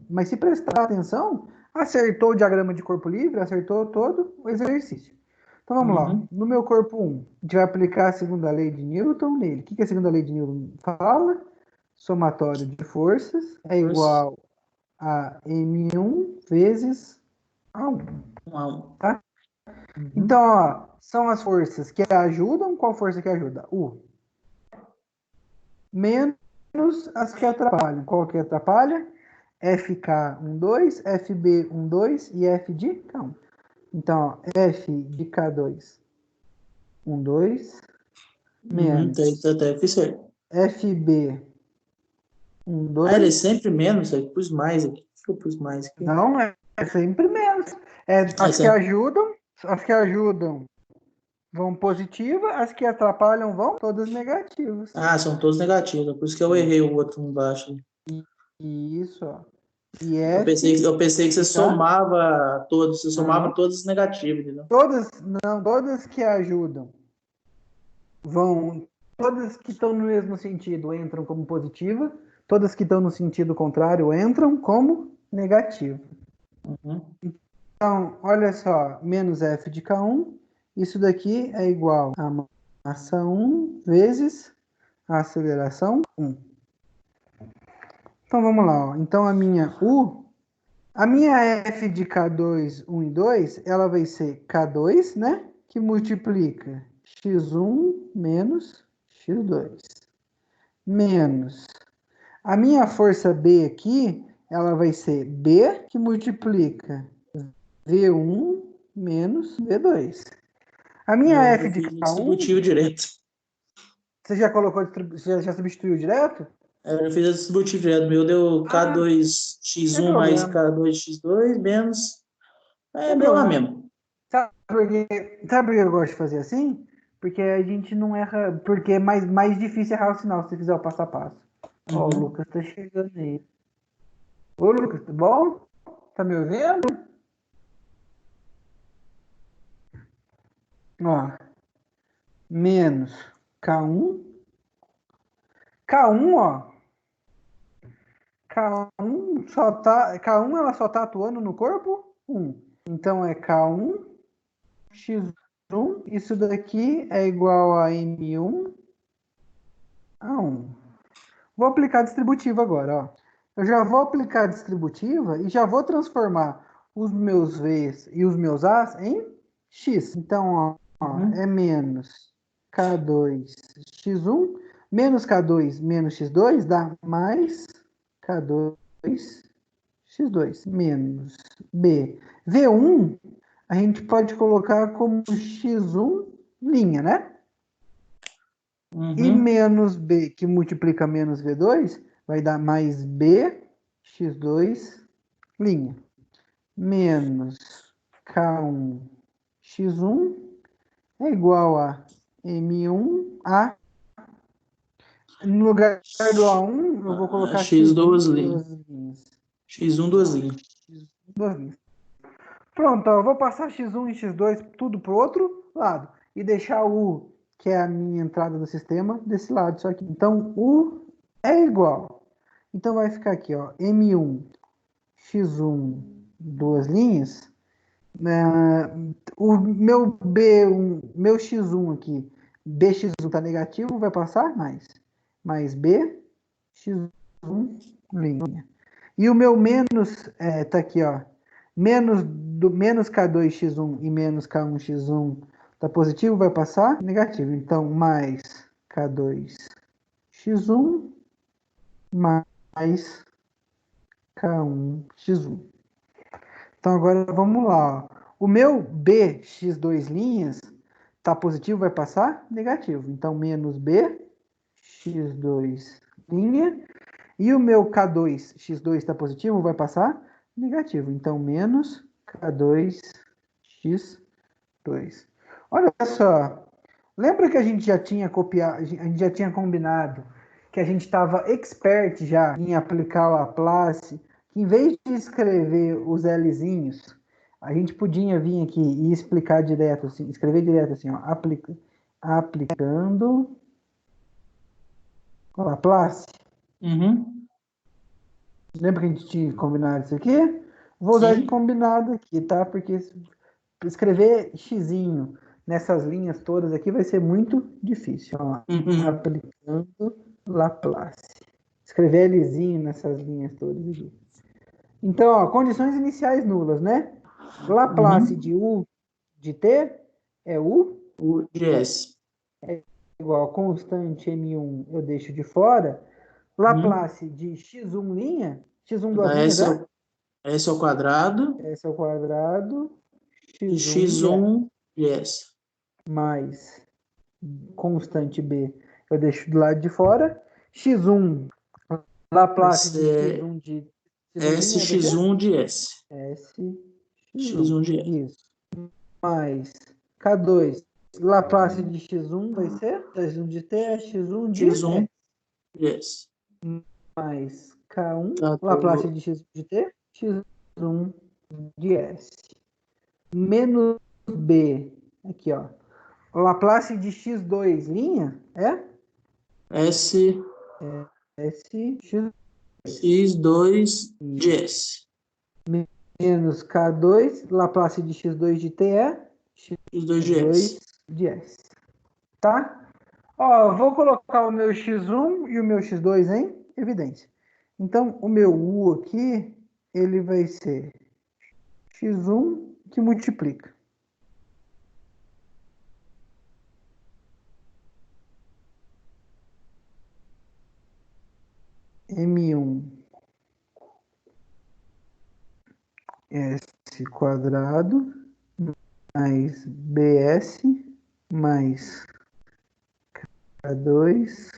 Mas se prestar atenção, acertou o diagrama de corpo livre, acertou todo o exercício. Então vamos lá. Uhum. No meu corpo 1, a gente vai aplicar a segunda lei de Newton nele. O que a segunda lei de Newton fala? Somatório de forças é igual a M1 vezes A1. Tá? Uhum. Então, ó, são as forças que ajudam. Qual força que ajuda? U. Menos as que atrapalham. Qual que atrapalha? FK12, FB12 e F de K1. Então, ó, F de K2, 12, Uhum. menos Tá, fiz certo. FB, Ah, ele é 12. sempre menos. Aí pus mais aqui. Por que eu pus mais aqui? Não, é sempre menos. É, Ah, sempre. as que ajudam vão positivas, as que atrapalham vão todas negativas. Ah, são todos negativos. Por isso que eu errei o outro embaixo. E isso, ó. E Eu pensei que você de K, somava todos, você somava não. todos os negativos, entendeu? Todas que ajudam vão, todas que estão no mesmo sentido entram como positiva, todas que estão no sentido contrário entram como negativa. Uhum. Então, olha só, menos F de K1, isso daqui é igual a massa 1 vezes a aceleração 1. Então vamos lá, ó. Então a minha F de K2, 1 e 2, ela vai ser K2, né? Que multiplica x1 menos x2. Menos. A minha força B aqui, ela vai ser B que multiplica V1 menos V2. A minha Eu F de fiz o K1, distributivo direto. você já colocou, você já substituiu direto? Eu fiz o distributivo direto. Meu deu Ah, sem K2x1 mais problema. K2x2 menos. É Sem bem lá problema. mesmo. Sabe por que eu gosto de fazer assim? Porque a gente não erra, porque é mais difícil errar o sinal se você fizer o passo a passo. Ó, o Uhum. Lucas tá chegando aí. Ô, Lucas, tá bom? Tá me ouvindo? Ó, menos K1. K1, ó. K1 ela só tá atuando no corpo 1. Então é K1 x1. Isso daqui é igual a M1 a 1. Vou aplicar a distributiva agora, ó. Eu já vou aplicar a distributiva e já vou transformar os meus V's e os meus A's em X. Então, ó, é Uhum. menos K2x1 menos K2 menos X2 dá mais K2x2 menos B. V1 a gente pode colocar como x1 linha, né? E Uhum. menos B, que multiplica menos V2, vai dar mais B, x2, linha. Menos K1, x1 é igual a M1, A. No lugar do A1, eu vou colocar X x1, duas linhas. duas linhas. X1 duas linhas. Duas linhas. Pronto, ó, eu vou passar x1 e x2 tudo para o outro lado. E deixar o U, que é a minha entrada do sistema, desse lado, isso aqui. Então, U é igual. Então, vai ficar aqui, ó, M1, X1, duas linhas, O meu B1, meu X1 aqui, BX1 tá negativo, vai passar mais B, X1, linha. E o meu menos, tá aqui, ó, menos K2X1 e menos K1X1 tá positivo, vai passar negativo. Então, mais K2X1 mais K1X1. Então agora vamos lá. Ó. O meu BX2 linhas tá positivo, vai passar negativo. Então menos BX2 linha. E o meu K2X2 está positivo, vai passar negativo. Então menos K2X2. Olha só. Lembra que a gente já tinha copiado, a gente já tinha combinado que a gente estava expert já em aplicar o Laplace, que em vez de escrever os Lzinhos, a gente podia vir aqui e explicar direto assim, escrever direto assim, ó, aplicando o Laplace. Uhum. Lembra que a gente tinha combinado isso aqui? Vou usar esse Sim. combinado aqui, tá? Porque escrever xizinho nessas linhas todas aqui vai ser muito difícil. Ó. Uhum. Aplicando Laplace. Escrever Lzinho nessas linhas todas aqui. Então, ó, condições iniciais nulas, né? Laplace Uhum. de U de T é U O GS. igual a constante M1 eu deixo de fora. Uhum. Laplace de X1 linha, X1 duas Da linhas é? S ao quadrado S ao quadrado, de X1 de S X1 GS. mais constante B eu deixo do lado de fora. X1, Vai Laplace de ser X1 de X1 linha vai ser SX1 de S. S, X1. X1 de S. Isso. Mais K2, Laplace de X1 vai ser X1 de T é X1 de X1 S. de S. Mais K1, Laplace 14. de X1 de T, X1 de S. Menos B, aqui ó. Laplace de X2 linha é S S, X2. X2 de S. Menos K2, Laplace de X2 de T é X2 de X2 S. de S. Tá? Ó, vou colocar o meu X1 e o meu X2 em evidência. Então, o meu U aqui, ele vai ser X1 que multiplica. M1 S quadrado mais BS mais K2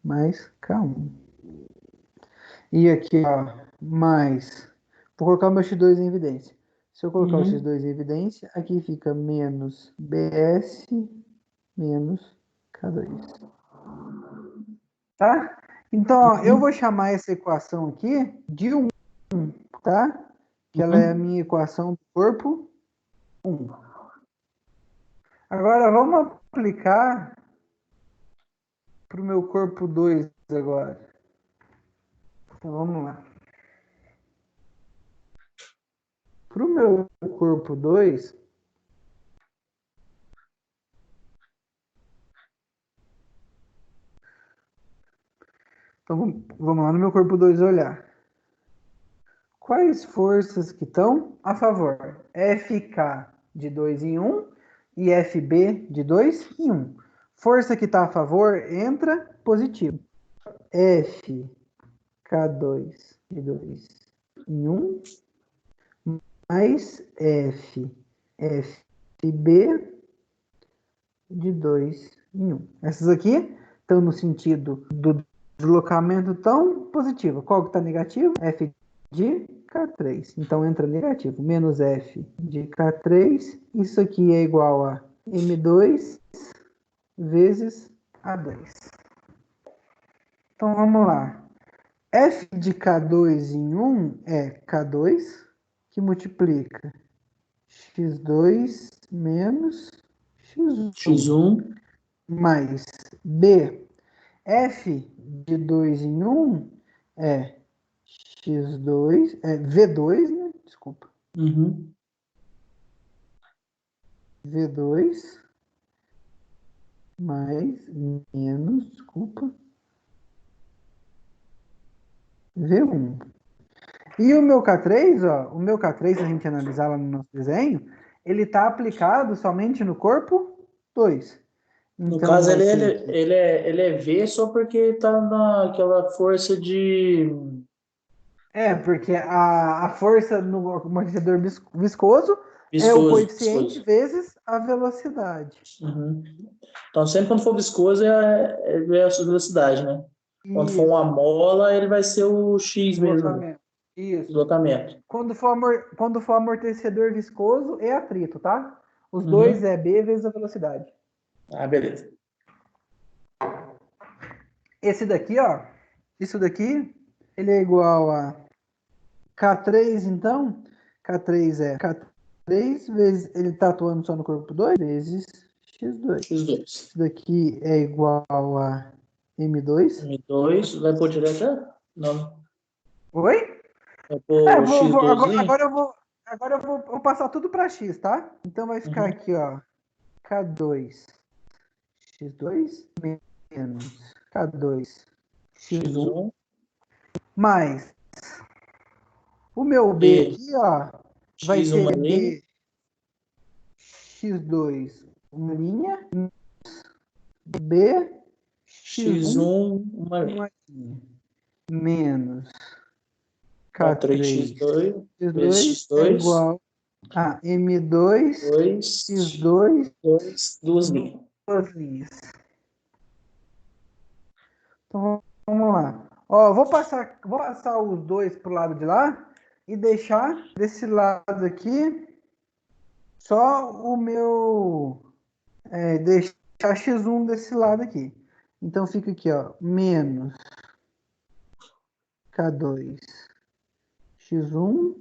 mais K1. E aqui, ó, mais. Vou colocar o meu X2 em evidência. Se eu colocar o Uhum. X2 em evidência, aqui fica menos BS menos K2. Tá? Então, ó, eu vou Uhum. chamar essa equação aqui de 1, tá? Que ela é a Uhum. minha equação do corpo 1. Agora, vamos aplicar para o meu corpo 2 agora. Então, vamos lá. Para o meu corpo 2, então vamos lá no meu corpo 2 olhar. Quais forças que estão a favor? FK de 2 em 1 e FB de 2 em 1. Força que está a favor entra positivo. FK2 de 2 em 1 mais FB de 2 em 1. Essas aqui estão no sentido do deslocamento tão positivo. Qual que está negativo? F de K3. Então entra negativo. Menos F de K3. Isso aqui é igual a M2 vezes A2. Então vamos lá. F de K2 em 1 é K2 que multiplica X2 menos X1 X1. mais B. F de 2 em 1 é X2, é V2, né? Desculpa. Uhum. V2 mais menos, desculpa, V1. E o meu K3, ó, o meu K3, se a gente analisar lá no nosso desenho, ele está aplicado somente no corpo 2. No Então, caso, vai ser aqui. ele é V só porque está naquela força de Porque a força no amortecedor viscoso é o viscoso. coeficiente vezes a velocidade. Uhum. Então, sempre quando for viscoso, é a sua velocidade, né? Quando for uma Isso, mola, ele vai ser o X mesmo, deslocamento. Isso. deslocamento. Quando for amortecedor viscoso, é atrito, tá? Os dois Uhum. é B vezes a velocidade. Ah, beleza. Esse daqui, ó, isso daqui, ele é igual a K3, então. K3 é K3 vezes, ele está atuando só no corpo 2 vezes X2. X2. Isso daqui é igual a M2. M2, vai pôr direto? Não. Oi? Vai pôr X2 Agora vou passar tudo para X, tá? Então vai ficar Uhum. aqui, ó, K2 X2 menos K2 X1 X1, mais o meu B B, aqui, ó, vai X1 uma ser linha, B X2 uma linha, B X1 X1 uma linha. uma linha, menos K3 K3X2 vezes X2 é X2, igual a M2 2, X2 duas linhas. duas linhas. Então vamos lá. Ó, vou passar os dois pro lado de lá e deixar desse lado aqui só o meu. Deixar x1 desse lado aqui. Então fica aqui, ó, menos K2 x1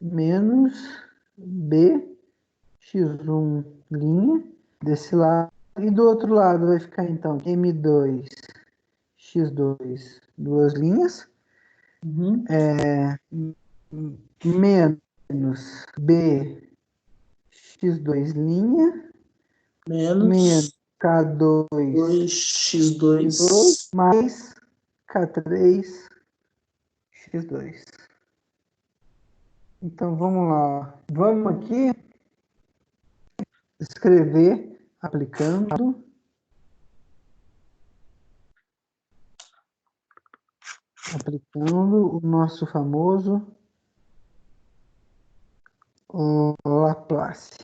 menos B x1 linha desse lado. E do outro lado vai ficar então M2 x2 duas linhas Uhum. menos B x2 linha menos Menos K2 x2 2x2. mais K3 x2. Então vamos lá. Vamos aqui escrever aplicando o nosso famoso Laplace.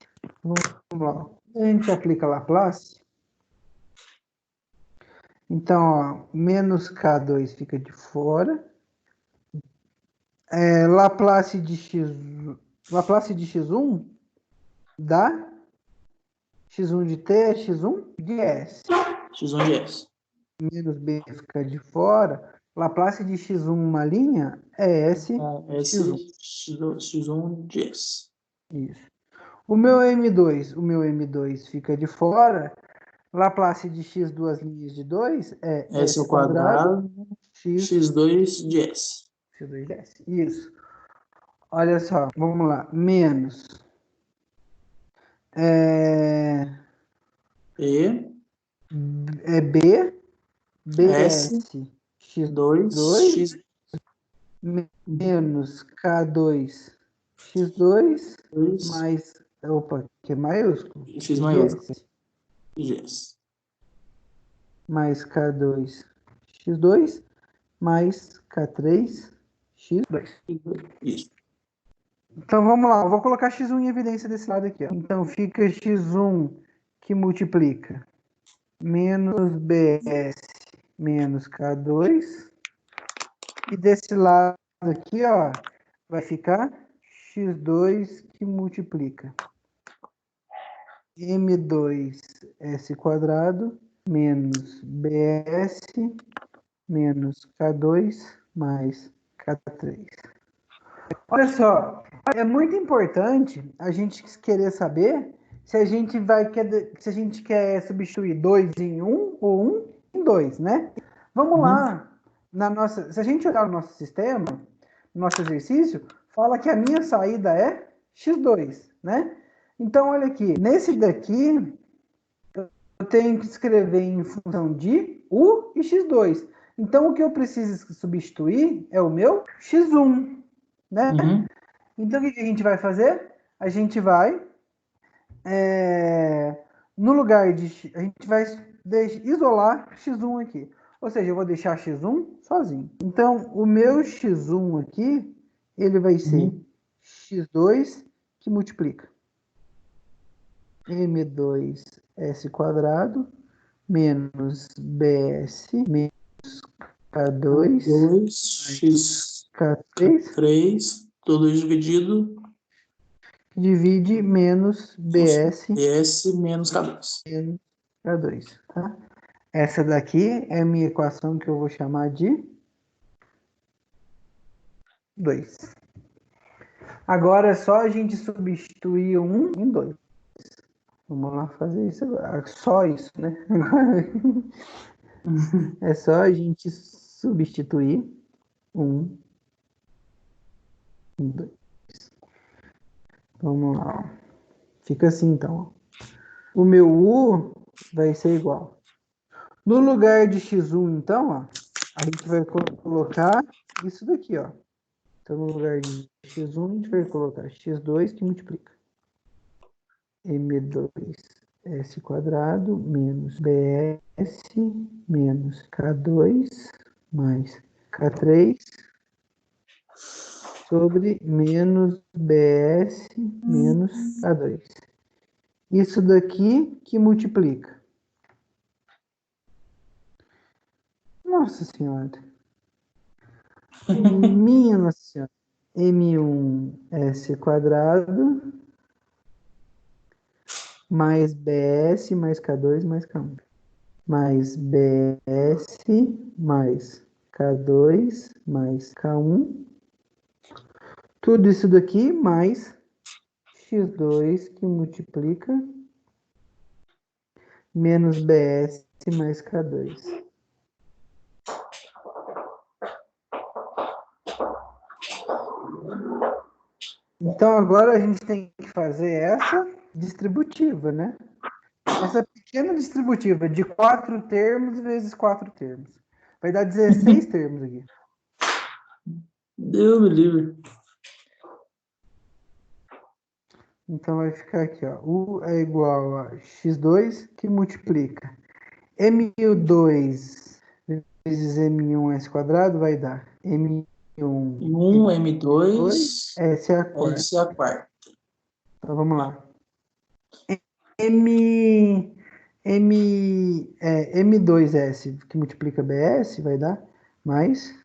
Vamos lá. A gente aplica Laplace. Então, ó, menos K2 fica de fora. Laplace de x1 dá x1 de t é x1 de s. X1 de S. Menos b fica de fora. Laplace de x1 uma linha é s S, x1. X1 de S. Isso. O meu M2 fica de fora. Laplace de x duas linhas de 2 é S s ao quadrado quadrado, x X2 de S. x2 de s. Isso. Olha só, vamos lá. Menos é, E, b S, bs 2, x2 X2, menos k2 x2 mais, opa, que é maiúsculo, X maiúsculo, gs, de S. mais k2 x2 mais k3 x2. Isso. Então vamos lá, eu vou colocar x1 em evidência desse lado aqui. Ó. Então fica x1 que multiplica menos bs menos k2. E desse lado aqui, ó, vai ficar x2 que multiplica m2s quadrado menos bs menos k2 mais k3. Olha só, é muito importante a gente querer saber se a gente quer substituir 2 em 1 ou 1 em 2, né? Vamos Uhum. lá, se a gente olhar o nosso sistema, no nosso exercício, fala que a minha saída é x2, né? Então, olha aqui, nesse daqui, eu tenho que escrever em função de U e X2. Então, o que eu preciso substituir é o meu X1, né? Uhum. Então, o que a gente vai fazer? A gente vai, no lugar de... A gente vai isolar X1 aqui. Ou seja, eu vou deixar X1 sozinho. Então, o meu X1 aqui, ele vai ser Uhum. X2 que multiplica M2S quadrado menos BS menos K2 2x K3 3, tudo isso dividido divide menos BS S menos K2. menos K2, tá? Essa daqui é a minha equação que eu vou chamar de 2. Agora é só a gente substituir 1 em 2. Vamos lá fazer isso agora. Só isso, né? É só a gente substituir 1 em 2. Vamos lá. Fica assim, então. O meu U vai ser igual. No lugar de x1, então, ó, a gente vai colocar isso daqui, ó. Então, no lugar de x1, a gente vai colocar x2 que multiplica m2s quadrado menos bs menos k2 mais k3 sobre menos bs menos k2. Isso daqui que multiplica. Nossa Senhora. Minha Nossa Senhora. M1S quadrado mais BS mais K2 mais K1. Mais BS mais K2 mais K1. Tudo isso daqui mais X2 que multiplica menos BS mais K2. Então agora a gente tem que fazer essa distributiva, né? Essa pequena distributiva de 4 termos vezes 4 termos. Vai dar 16 termos aqui. Deus me livre. Então vai ficar aqui, ó. U é igual a x2 que multiplica M2 vezes M1S quadrado vai dar M1 1, M2 M2, S a quarta. S a quarta. Então vamos lá. M2S que multiplica BS vai dar mais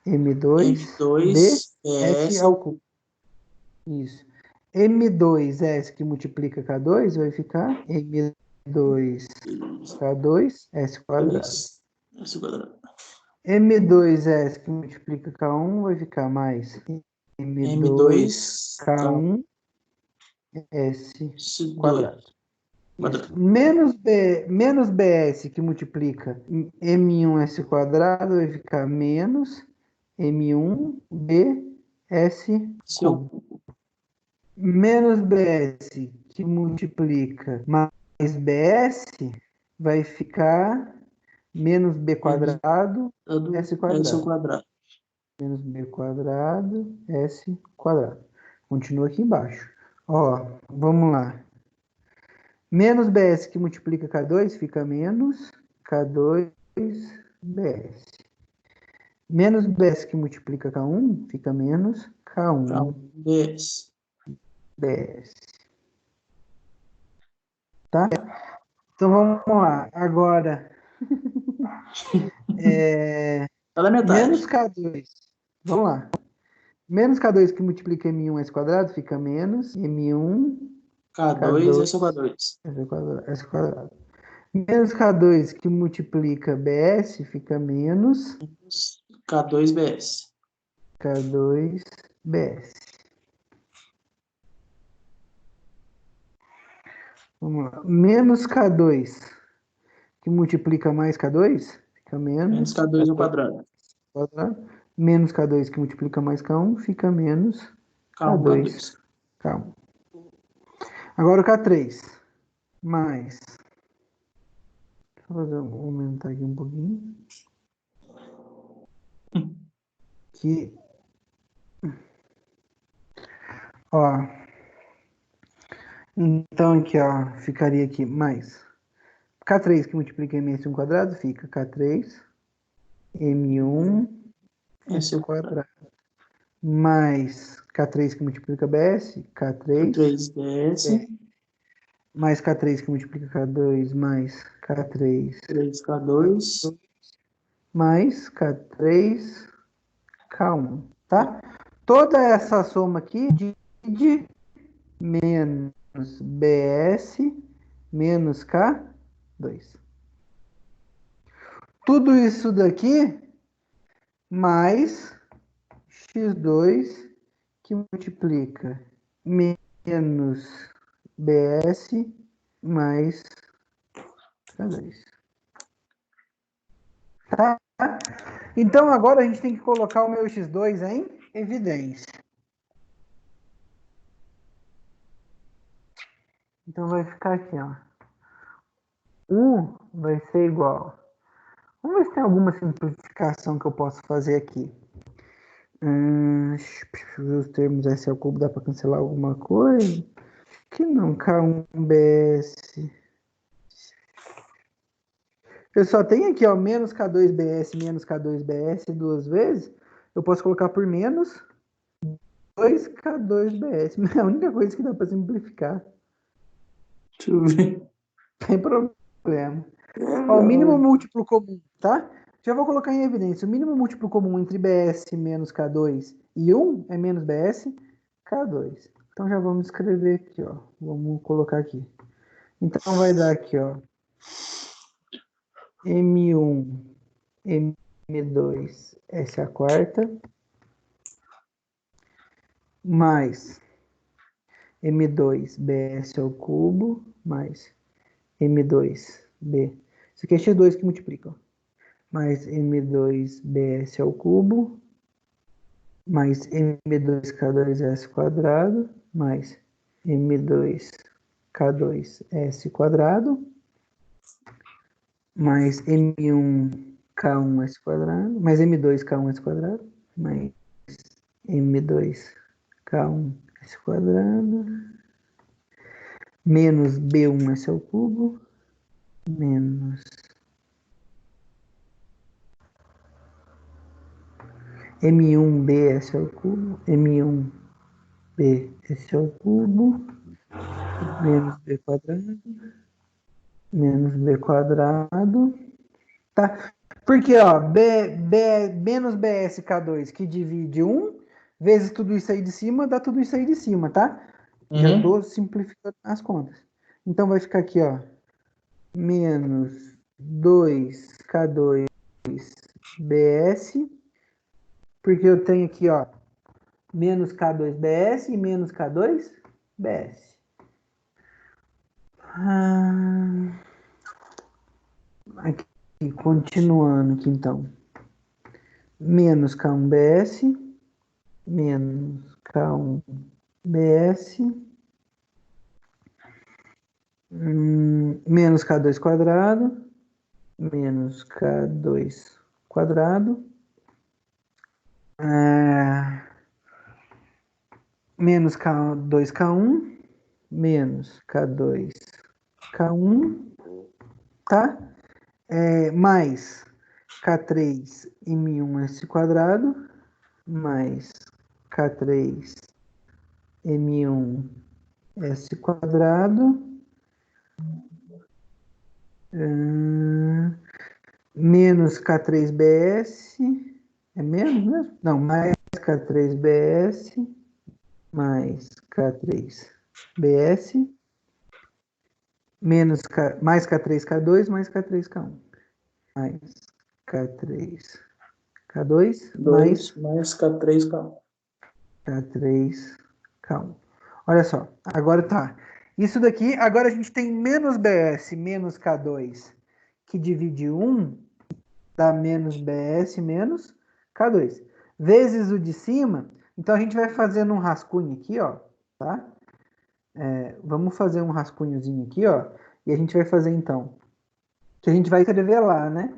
M2 M2, BS S, ao cubo. Isso. M2S que multiplica K2 vai ficar M2K2 S quadrado. S quadrado. M2S que multiplica K1 vai ficar mais M2, K, M2K1 S S2, quadrado. Isso. quadrado. Menos BS que multiplica M1S quadrado vai ficar menos M1BS S ao cubo. cubo. Menos BS que multiplica mais BS vai ficar menos B quadrado S S ao quadrado. quadrado. Menos B quadrado S quadrado. Continua aqui embaixo. Ó, vamos lá. Menos BS que multiplica K2 fica menos K2BS. Menos BS que multiplica K1 fica menos K1, BS. K1BS. Tá? Então vamos lá. Agora, Tá na menos metade. K2. Vamos lá. Menos K2 que multiplica M1S quadrado fica menos M1 K2, K2 S ao quadrado. S quadrado. Menos K2 que multiplica BS fica menos K2, BS. K2BS. Vamos lá. Menos K2 que multiplica mais K2 fica Menos menos K2 ao K2 quadrado. quadrado. Menos K2 que multiplica mais K1 fica menos K1, K2 K2. K1. Agora o K3 mais... Deixa eu aumentar aqui um pouquinho. Que... Ó. Então aqui, ó, ficaria aqui mais... K3 que multiplica M1 quadrado fica K3 M1 Esse é o quadrado mais K3 que multiplica BS, K3 3DS, mais K3 que multiplica K2 mais K3 3K2, mais K3 K1, tá? Toda essa soma aqui divide menos BS menos K2. Tudo isso daqui mais X2 que multiplica menos BS mais K2. Tá? Então agora a gente tem que colocar o meu X2 em evidência. Então vai ficar aqui, ó. 1 vai ser igual. Vamos ver se tem alguma simplificação que eu posso fazer aqui. Os termos S ao cubo dá para cancelar alguma coisa? Que não, K1BS. Eu só tenho aqui, ó, menos K2BS, menos K2BS duas vezes. Eu posso colocar por menos 2K2BS. É a única coisa que dá para simplificar. deixa eu ver. Sem problema. Ó, o mínimo múltiplo comum, tá? Já vou colocar em evidência. O mínimo múltiplo comum entre BS menos K2 e 1 é menos BS K2. Então já vamos escrever aqui, ó. Vamos colocar aqui. Então vai dar aqui, ó. M1, M2, S a quarta, mais M2, BS ao cubo, mais M2B. Isso aqui é X2 que multiplica, ó. Mais M2BS ao cubo, mais M2K2S quadrado, mais M2K2S quadrado, mais M1K1S quadrado, mais M2K1S quadrado, mais M2K1S quadrado, menos B1S ao cubo, menos M1BS ao cubo, M1BS ao cubo, menos B quadrado, menos B quadrado, tá? Porque, ó, menos BSK2 que divide 1, vezes tudo isso aí de cima, dá tudo isso aí de cima, tá? Já tô simplificando as contas. Então vai ficar aqui, ó, menos 2K2BS, porque eu tenho aqui, ó, menos K2BS e menos K2BS. Aqui, continuando aqui, então. Menos K1BS, menos K1BS, menos K2 quadrado, menos K2 quadrado, menos K2K1, menos K2K1, tá? Mais K3 M1S quadrado, mais K3 M1S quadrado, menos K3BS, é menos mesmo? Não, mais K3BS, mais K3BS, mais K3K2, mais K3K1, mais K3K2, 2 mais mais K3K1. K3K1. Olha só, agora tá. Isso daqui, agora a gente tem menos BS menos K2, que divide 1, dá menos BS menos K2. Vezes o de cima, então a gente vai fazendo um rascunho aqui, ó, tá? Vamos fazer um rascunhozinho aqui, ó. E a gente vai fazer, então, que a gente vai escrever lá, né?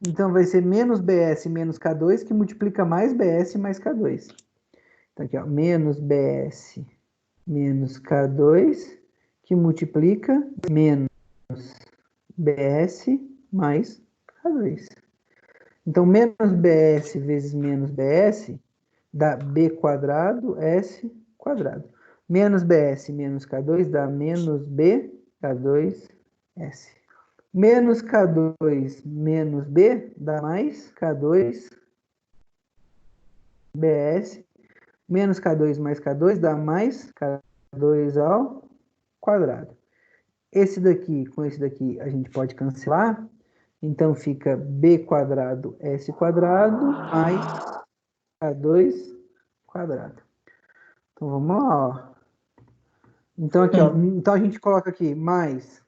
Então, vai ser menos BS menos K2, que multiplica mais BS mais K2. Então, aqui, ó, menos BS menos K2, que multiplica menos BS mais K2. Então, menos BS vezes menos BS dá B quadrado S quadrado. Menos BS menos K2 dá menos B K2 S. Menos K2 menos B dá mais K2 BS. Menos K2 mais K2 dá mais K2 ao quadrado. Esse daqui com esse daqui a gente pode cancelar. Então fica B quadrado S quadrado mais K2 quadrado. Então vamos lá, ó. Então aqui, ó. Então a gente coloca aqui mais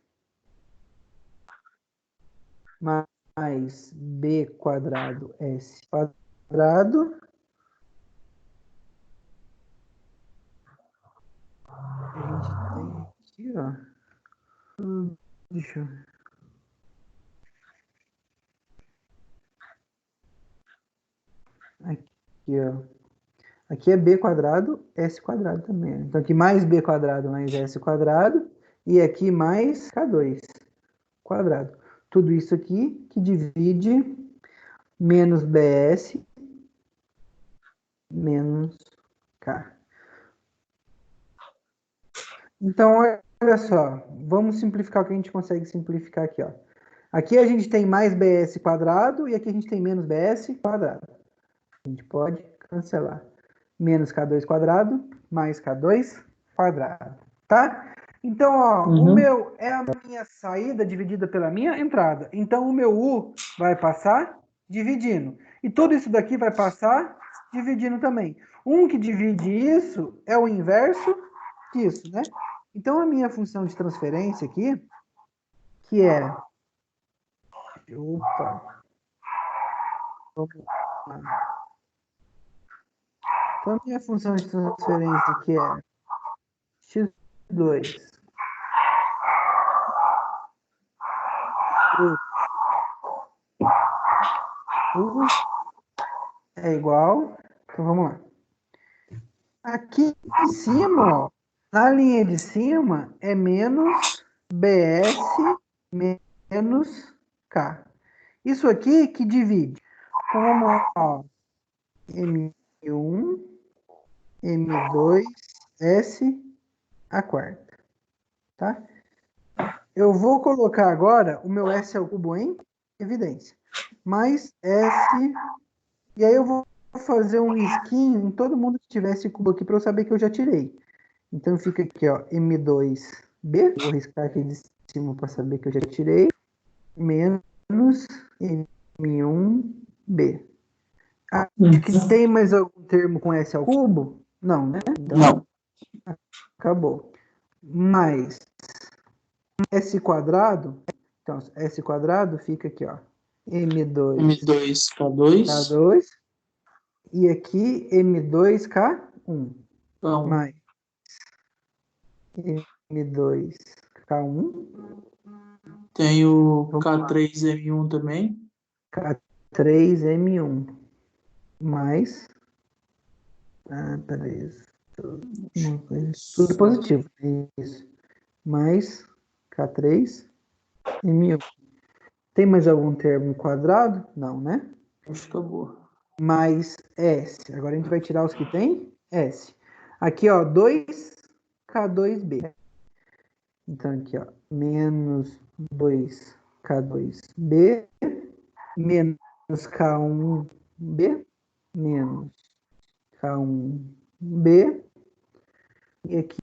B quadrado S quadrado. A gente tem aqui, ó. Deixa eu... Aqui, ó. Aqui é B quadrado, S quadrado também. Então aqui mais B quadrado mais S quadrado. E aqui mais K2 quadrado. Tudo isso aqui que divide menos BS menos K. Então, olha só. Vamos simplificar o que a gente consegue simplificar aqui, ó. Aqui a gente tem mais BS quadrado e aqui a gente tem menos BS quadrado. A gente pode cancelar. Menos K2 quadrado mais K2 quadrado, tá? Então, ó, o meu é a minha saída dividida pela minha entrada. Então, o meu U vai passar dividindo. E tudo isso daqui vai passar dividindo também. Um que divide isso é o inverso disso, né? Então, a minha função de transferência aqui, que é... Opa! Vamos lá. Então, a minha função de transferência aqui é x2 U é igual. Então vamos lá. Aqui em cima, ó, na linha de cima é menos BS menos K. Isso aqui que divide. Então vamos lá, ó. M1, M2, S a quarta. Tá? Eu vou colocar agora o meu S ao cubo em evidência. Mais S. E aí eu vou fazer um risquinho em todo mundo que tiver esse cubo aqui para eu saber que eu já tirei. Então fica aqui, ó, M2B. Vou riscar aqui de cima para saber que eu já tirei. Menos M1B. Acho que tem mais algum termo com S ao cubo? Não, né? Então, Não. acabou. Mais S quadrado. Então, S quadrado fica aqui, ó. M2, K2. K2. E aqui M2K1. Então, Mais M2K1. tem o Vamos lá. K3M1 também. K3M1. Mais. Peraí. Tudo positivo. Isso. Mais K3M1. Tem mais algum termo quadrado? Não, né? Acho que acabou. Mais S. Agora a gente vai tirar os que tem S. Aqui, ó, 2K2B. Então, aqui, ó, menos 2K2B, menos K1B, menos K1B, e aqui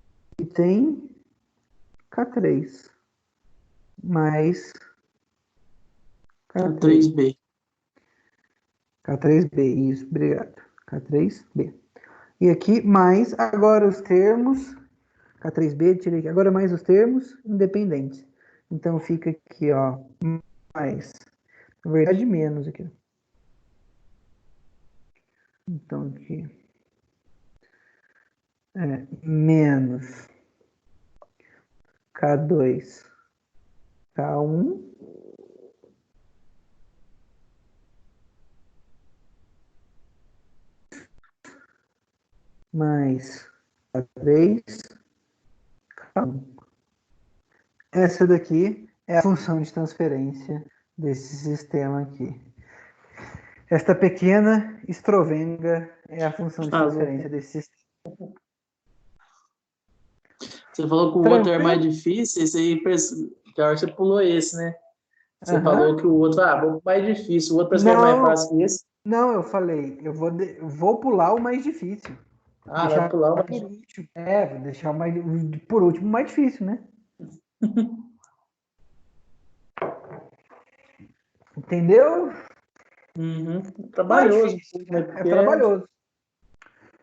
tem K3, mais K3. K3B. K3B, isso, obrigado. K3B. E aqui, mais, agora os termos, K3B, tirei aqui, agora mais os termos independentes. Então, fica aqui, ó, mais, na verdade, menos aqui. Então, aqui, menos K2, K1 mais K3, K1. Essa daqui é a função de transferência desse sistema aqui. Esta pequena estrovenga é a função de transferência desse sistema. Você falou que o outro era mais difícil, esse aí, que a hora você pulou esse, né? Você falou que o outro, vou mais difícil, o outro parece que é mais fácil que esse. Não, eu falei, eu vou pular o mais difícil. Vai pular o mais por último. Vou deixar o mais, por último o mais difícil, né? Entendeu? Trabalhoso. É trabalhoso.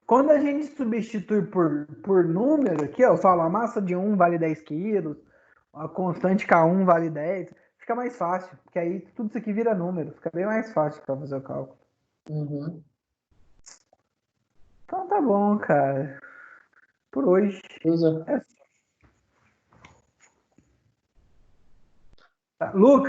Quando a gente substitui por número, aqui eu falo, a massa de 1 vale 10 quilos, a constante K1 vale 10, fica mais fácil, porque aí tudo isso aqui vira número, fica bem mais fácil para fazer o cálculo. Então tá bom, cara. Por hoje. Lucas,